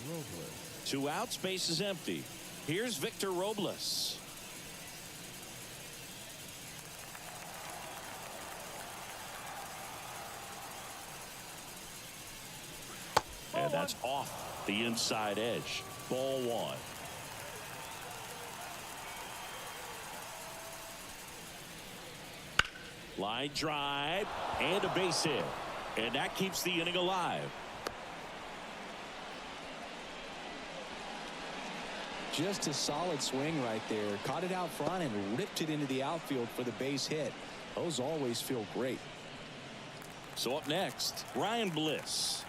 Robles. 2 outs, base is empty. Here's Victor Robles. And that's off the inside edge. Ball 1. Line drive and a base hit. And that keeps the inning alive. Just a solid swing right there. Caught it out front and ripped it into the outfield for the base hit. Those always feel great. So up next, Ryan Bliss.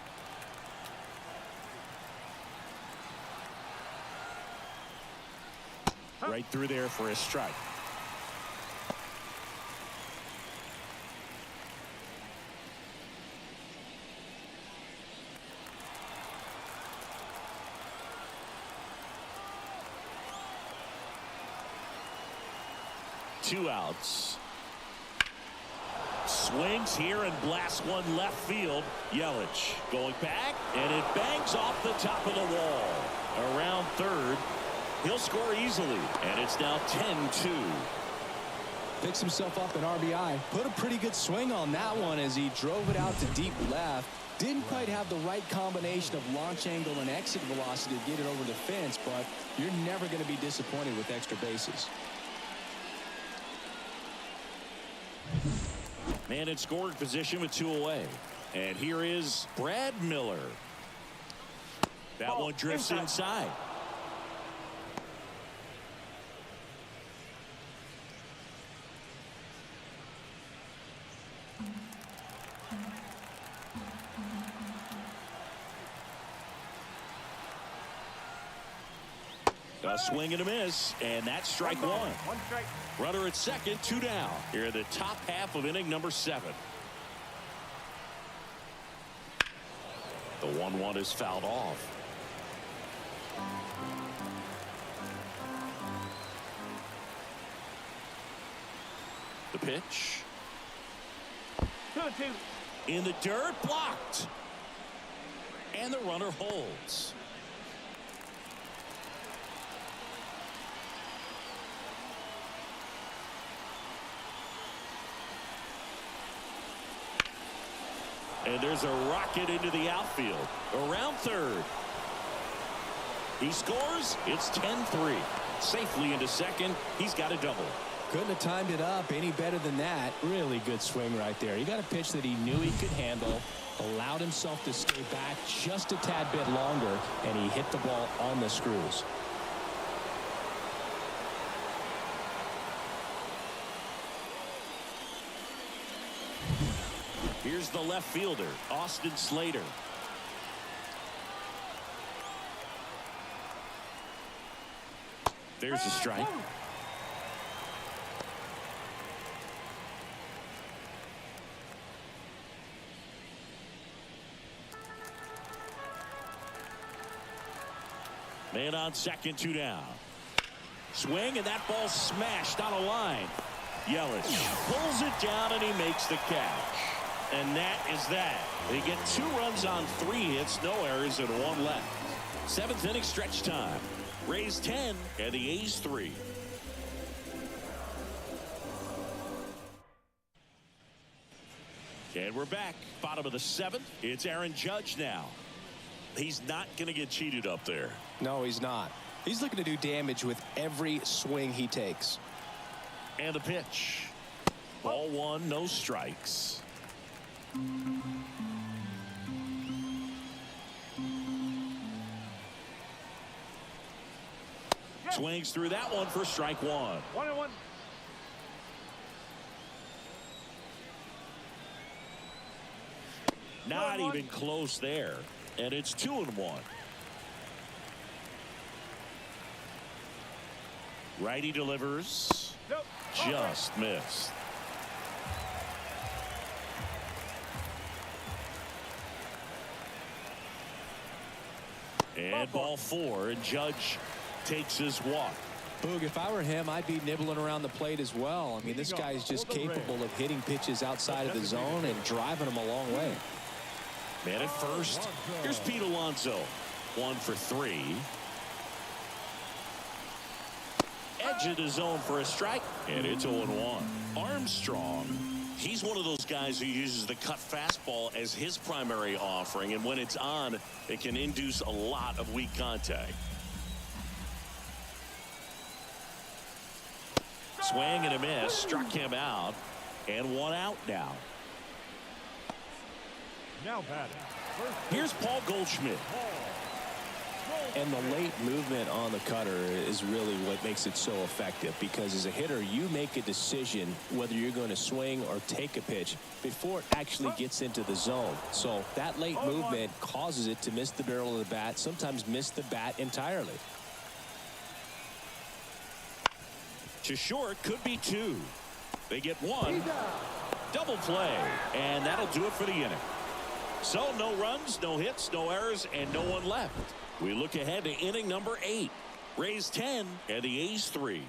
Right through there for a strike. Two outs. Swings here and blasts one left field. Yelich going back, and it bangs off the top of the wall. Around third. He'll score easily, and it's now 10-2. Picks himself up an RBI. Put a pretty good swing on that one as he drove it out to deep left. Didn't quite have the right combination of launch angle and exit velocity to get it over the fence, but you're never going to be disappointed with extra bases. Man in scoring position with 2 away. And here is Brad Miller. That one drifts inside. A swing and a miss, and that's strike 1. 1 strike. Runner at second, 2 down. Here in the top half of inning number 7. The 1-1 is fouled off. The pitch. 2-2. In the dirt, blocked. And the runner holds. And there's a rocket into the outfield. Around third. He scores. It's 10-3. Safely into second. He's got a double. Couldn't have timed it up any better than that. Really good swing right there. He got a pitch that he knew he could handle. Allowed himself to stay back just a tad bit longer. And he hit the ball on the screws. Here's the left fielder, Austin Slater. There's a strike. Man on second, 2 down. Swing, and that ball smashed on a line. Yelich pulls it down, and he makes the catch. And that is that. They get 2 runs on 3 hits, no errors, and 1 left. 7th inning stretch time. Rays 10 and the A's 3. And we're back. Bottom of the 7th. It's Aaron Judge now. He's not going to get cheated up there. No, he's not. He's looking to do damage with every swing he takes. And the pitch. Ball 1, no strikes. Swings through that one for strike one. 1-1. Not even close there. And it's 2-1. Righty delivers. Nope. Just missed. And ball 4, and Judge takes his walk. Boog, if I were him, I'd be nibbling around the plate as well. I mean, this guy is just capable of hitting pitches outside of the zone and driving them a long way. Man at first. Here's Pete Alonso. 1 for 3. Edge of the zone for a strike. And it's 0-1. Armstrong. He's one of those guys who uses the cut fastball as his primary offering. And when it's on, it can induce a lot of weak contact. Swing and a miss. Struck him out. And 1 out now. Now batting. Here's Paul Goldschmidt. And the late movement on the cutter is really what makes it so effective, because as a hitter, you make a decision whether you're going to swing or take a pitch before it actually gets into the zone. So that late movement causes it to miss the barrel of the bat, sometimes miss the bat entirely. To short, could be 2. They get 1. Double play, and that'll do it for the inning. So no runs, no hits, no errors, and no one left. We look ahead to inning number 8. Rays 10 and the A's 3.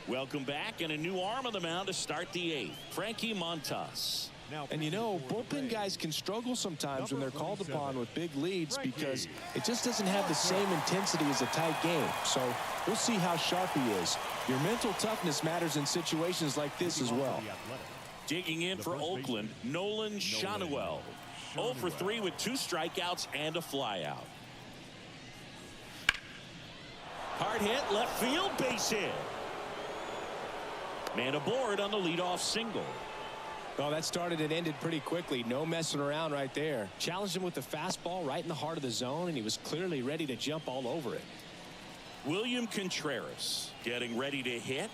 Welcome back, and a new arm on the mound to start the 8th. Frankie Montas. And you know, bullpen guys can struggle sometimes when they're called upon with big leads because it just doesn't have the same intensity as a tight game. So we'll see how sharp he is. Your mental toughness matters in situations like this as well. Digging in for Oakland, Nolan Schanuel. 0 for 3 with 2 strikeouts and a flyout. Hard hit, left field, base hit. Man aboard on the leadoff single. Oh, that started and ended pretty quickly. No messing around right there. Challenged him with the fastball right in the heart of the zone, and he was clearly ready to jump all over it. William Contreras getting ready to hit.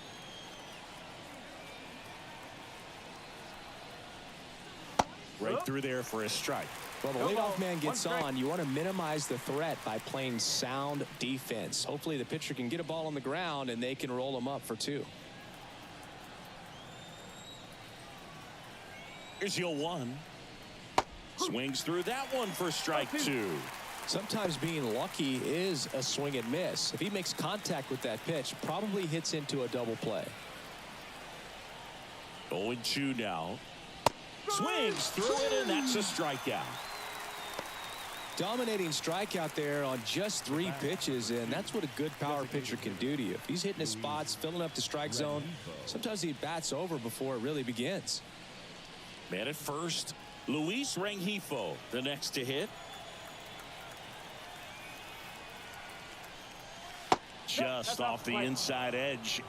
Right through there for a strike. Well, the leadoff man gets on. You want to minimize the threat by playing sound defense. Hopefully the pitcher can get a ball on the ground and they can roll him up for 2. Here's 0-1. Swings through that one for strike 2. Sometimes being lucky is a swing and miss. If he makes contact with that pitch, probably hits into a double play. 0-2 now. Swings through it, and that's a strikeout. Dominating strikeout there on just 3 pitches, and that's what a good power pitcher can do to you. If he's hitting his spots, filling up the strike zone, sometimes he bats over before it really begins. Man at first, Luis Rengifo, the next to hit. Just off the inside edge.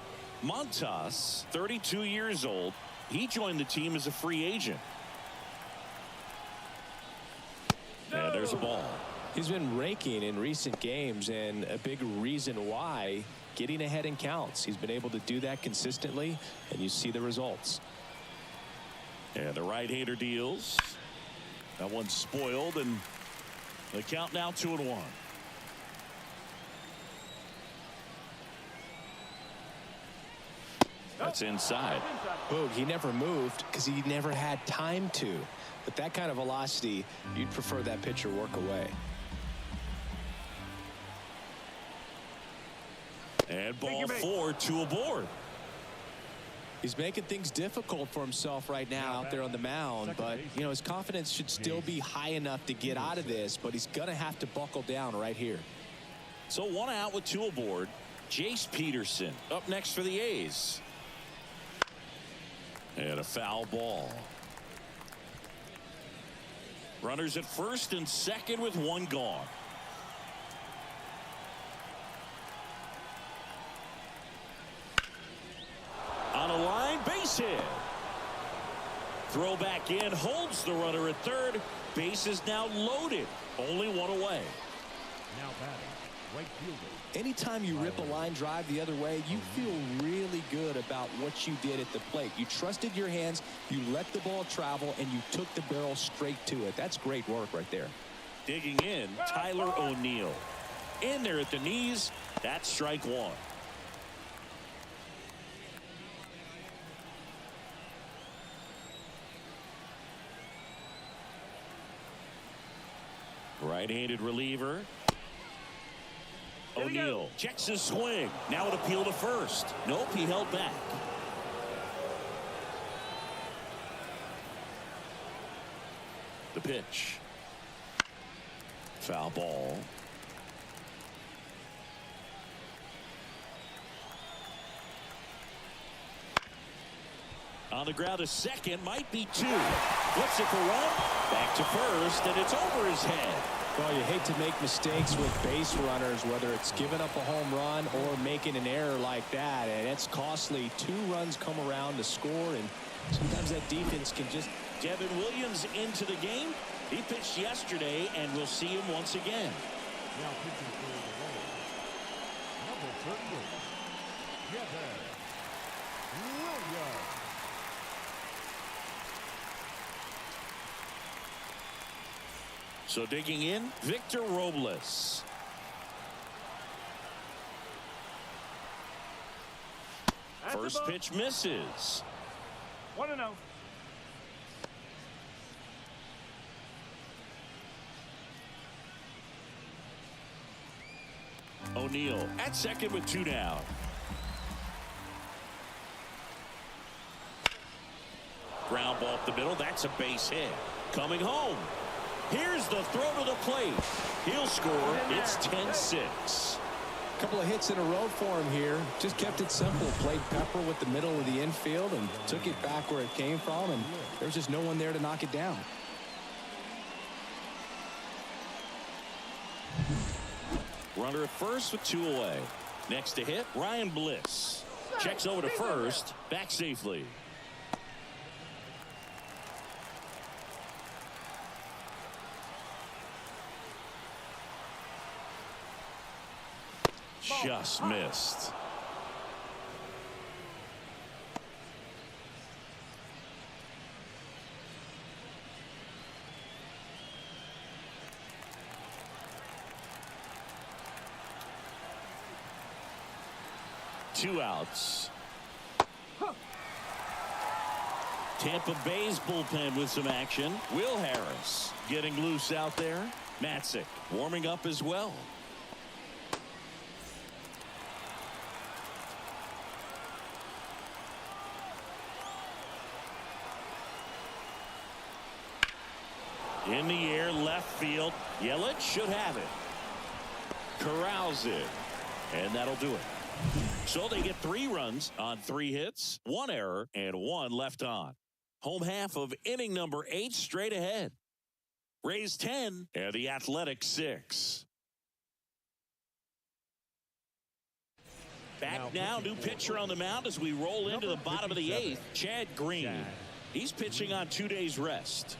Montas, 32 years old. He joined the team as a free agent. And there's a ball. He's been raking in recent games, and a big reason why, getting ahead in counts. He's been able to do that consistently, and you see the results. And the right-hander deals. That one's spoiled, and the count now 2-1. That's inside. Boog, he never moved because he never had time to. But that kind of velocity, you'd prefer that pitcher work away. And ball 4, 2 aboard. He's making things difficult for himself right now out there on the mound, but you know his confidence should still be high enough to get out of this, but he's gonna have to buckle down right here. So 1 out with 2 aboard. Jace Peterson up next for the A's. And a foul ball. Runners at first and second with 1 gone. On a line, base hit. Throw back in, holds the runner at third. Base is now loaded. Only one away. Now batting, right fielder. Anytime you rip a line drive the other way, you feel really good about what you did at the plate. You trusted your hands, you let the ball travel, and you took the barrel straight to it. That's great work right there. Digging in, Tyler O'Neill. In there at the knees. That's strike one. Right-handed reliever. O'Neill checks his swing. Now an appeal to first. Nope, he held back. The pitch. Foul ball. On the ground to second, might be two. Flips it for one. Back to first, and it's over his head. Well, you hate to make mistakes with base runners, whether it's giving up a home run or making an error like that, and it's costly. 2 runs come around to score, and sometimes that defense can just... Devin Williams into the game. He pitched yesterday, and we'll see him once again. Now pitching for the Rays, number 38, Devin Williams. So digging in, Victor Robles. First pitch misses. 1-0. O'Neill at second with 2 down. Ground ball up the middle. That's a base hit. Coming home. Here's the throw to the plate. He'll score. It's 10-6. A couple of hits in a row for him here. Just kept it simple. Played pepper with the middle of the infield and took it back where it came from, and there's just no one there to knock it down. Runner at first with 2 away. Next to hit, Ryan Bliss. Checks over to first. Back safely. Just missed. Two outs. Tampa Bay's bullpen with some action. Will Harris getting loose out there. Matzik warming up as well. In the air, left field. Yelich should have it. Corrals it. And that'll do it. So they get 3 runs on 3 hits, 1 error, and 1 left on. Home half of inning number 8 straight ahead. Rays 10 and the Athletics 6. Back now, new pitcher on the mound as we roll into the bottom of the 8th, Chad Green. He's pitching on 2 days rest.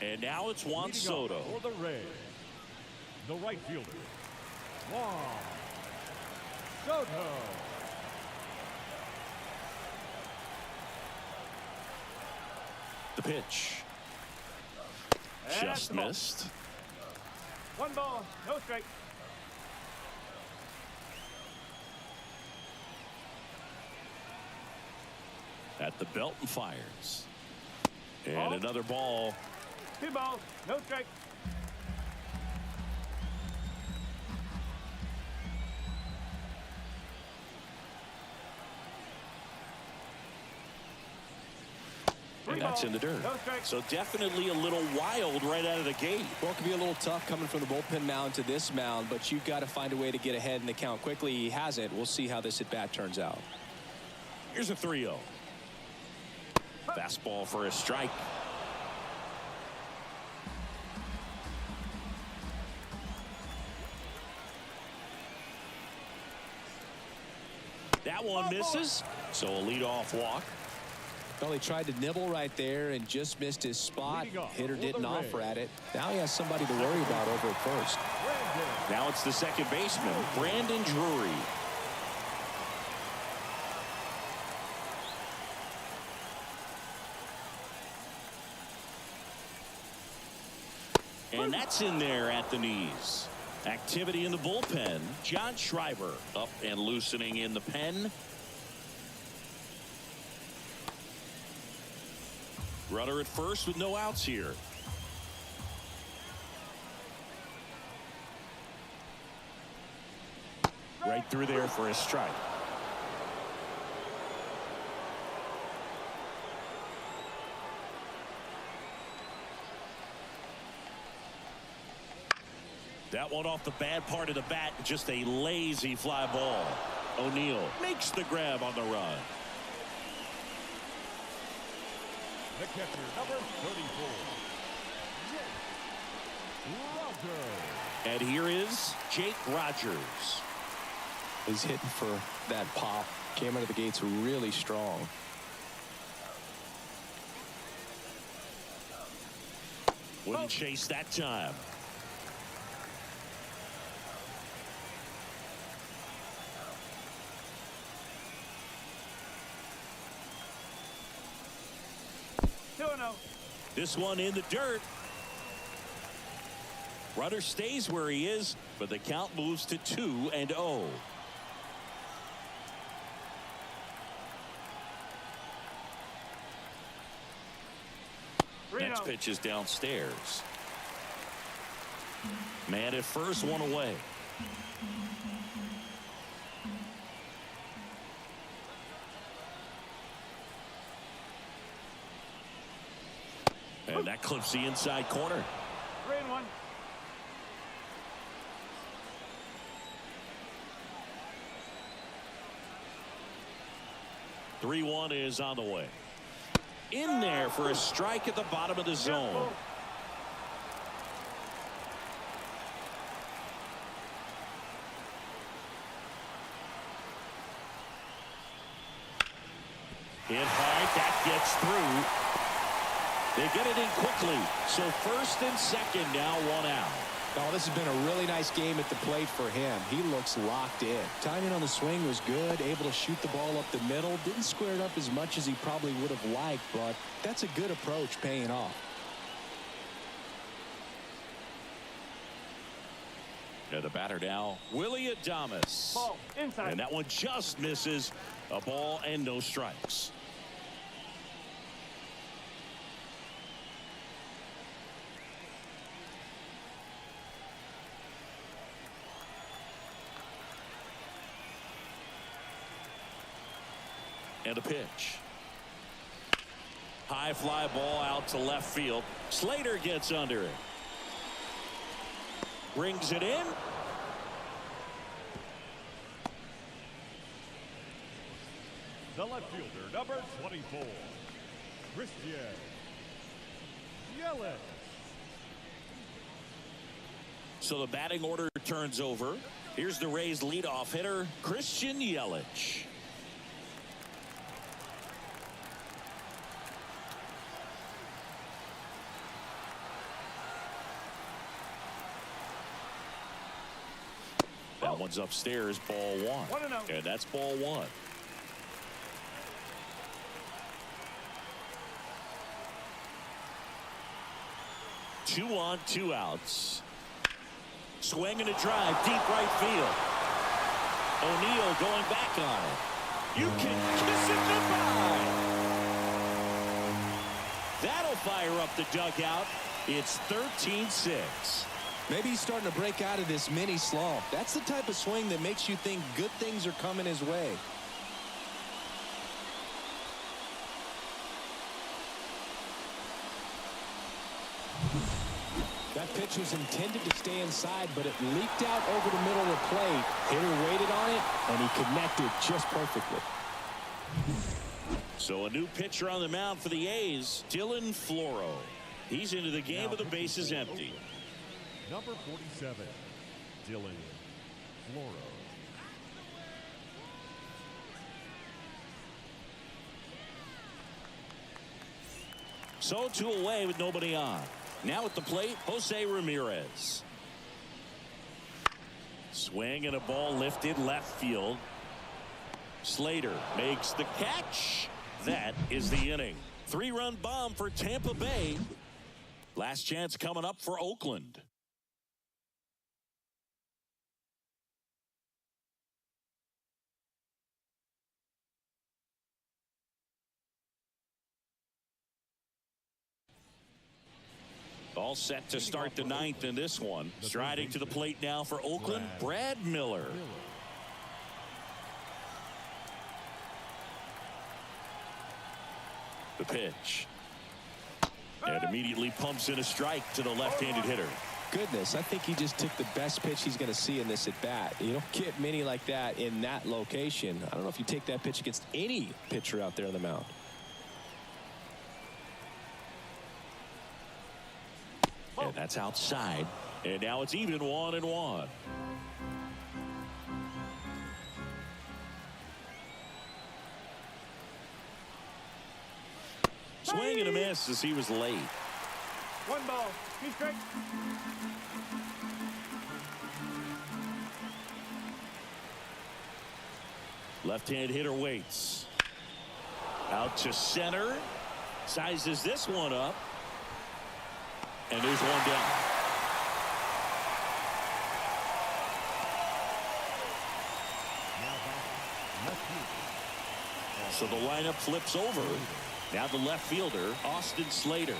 And now it's Juan Soto. For the Rays, the right fielder, Juan Soto. The pitch. Just missed. 1 ball, no strike. At the belt and fires. And another ball. 2 balls, no strike. And that's in the dirt. So definitely a little wild right out of the gate. Well, it can be a little tough coming from the bullpen mound to this mound, but you've got to find a way to get ahead in the count quickly. He hasn't. We'll see how this at bat turns out. Here's a 3-0. Fastball for a strike. That one misses. So a leadoff walk. Well, he tried to nibble right there and just missed his spot. Hitter didn't offer at it. Now he has somebody to worry about over at first. Now it's the second baseman, Brandon Drury. And that's in there at the knees. Activity in the bullpen. John Schreiber up and loosening in the pen. Runner at first with no outs here. Right through there for a strike. That one off the bad part of the bat. Just a lazy fly ball. O'Neill makes the grab on the run. The catcher, number 34. Rogers. And here is Jake Rogers. He's hitting for that pop. Came out of the gates really strong. Wouldn't chase that time. This one in the dirt. Runner stays where he is, but the count moves to 2-0. Next pitch is downstairs. Man at first, one away. And that clips the inside corner. 3-1. Three-one is on the way. In there for a strike at the bottom of the zone. Hit hard, that gets through. They get it in quickly. So first and second, now one out. Oh, this has been a really nice game at the plate for him. He looks locked in. Timing on the swing was good. Able to shoot the ball up the middle. Didn't square it up as much as he probably would have liked, but that's a good approach paying off. And the batter now, Willie Adames. Ball inside. And that one just misses. A ball and no strikes. And a pitch. High fly ball out to left field. Slater gets under it. Brings it in. The left fielder, number 24. Christian Yelich. So the batting order turns over. Here's the Rays leadoff hitter, Christian Yelich. That one's upstairs, ball one. 1-0. And that's ball one. Two on, two outs. Swing and a drive, deep right field. O'Neill going back on it. You can kiss it goodbye. That'll fire up the dugout. It's 13-6. Maybe he's starting to break out of this mini slump. That's the type of swing that makes you think good things are coming his way. That pitch was intended to stay inside, but it leaked out over the middle of the plate. Hitter waited on it, and he connected just perfectly. So a new pitcher on the mound for the A's, Dylan Floro. He's into the game with the bases empty. Number 47, Dylan Floro. So 2 away with nobody on. Now at the plate, Jose Ramirez. Swing and a ball lifted left field. Slater makes the catch. That is the inning. 3-run bomb for Tampa Bay. Last chance coming up for Oakland. All set to start the 9th in this one. Striding to the plate now for Oakland, Brad Miller. The pitch. And immediately pumps in a strike to the left-handed hitter. Goodness, I think he just took the best pitch he's going to see in this at-bat. You don't get many like that in that location. I don't know if you take that pitch against any pitcher out there on the mound. And that's outside. And now it's even 1-1. Swing and a miss as he was late. 1 ball, 2 strikes. Left-hand hitter waits. Out to center. Sizes this one up. And there's one down. So the lineup flips over. Now the left fielder, Austin Slater.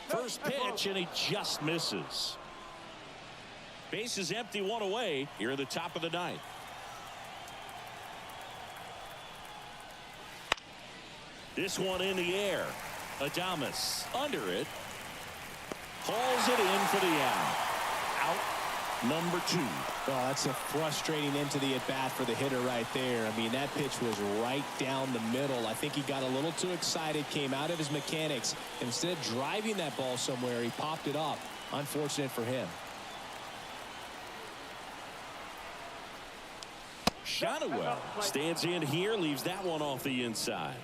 First pitch, and he just misses. Base is empty, 1 away here at the top of the 9th. This one in the air. Adames under it. Hauls it in for the out. Out number 2. Oh, that's a frustrating end to the at-bat for the hitter right there. I mean, that pitch was right down the middle. I think he got a little too excited, came out of his mechanics. Instead of driving that ball somewhere, he popped it up. Unfortunate for him. Shotwell stands in here, leaves that one off the inside.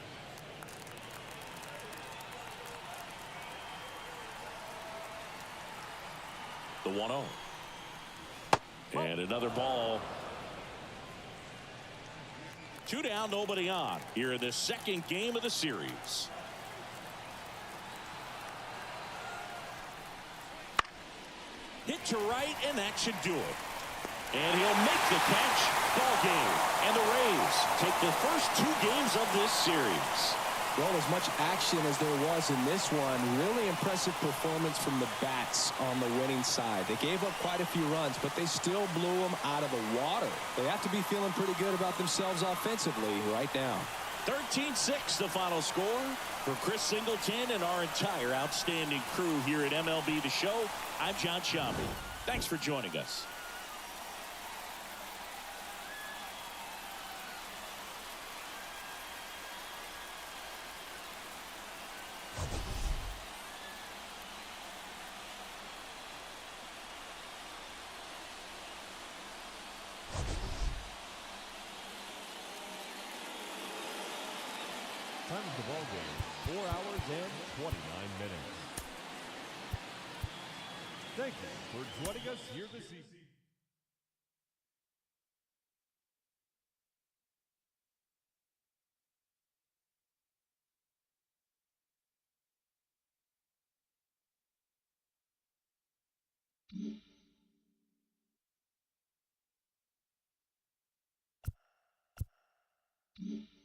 The 1-0. And another ball. 2 down, nobody on here in the 2nd game of the series. Hit to right, and that should do it. And he'll make the catch. Ball game. And the Rays take the first 2 games of this series. Well, as much action as there was in this one, really impressive performance from the bats on the winning side. They gave up quite a few runs, but they still blew them out of the water. They have to be feeling pretty good about themselves offensively right now. 13-6 the final score. For Chris Singleton and our entire outstanding crew here at MLB The Show, I'm John Shambi. Thanks for joining us. Time of the ball game, 4 hours and 29 minutes. Thank you for joining us here this evening. Mm-hmm.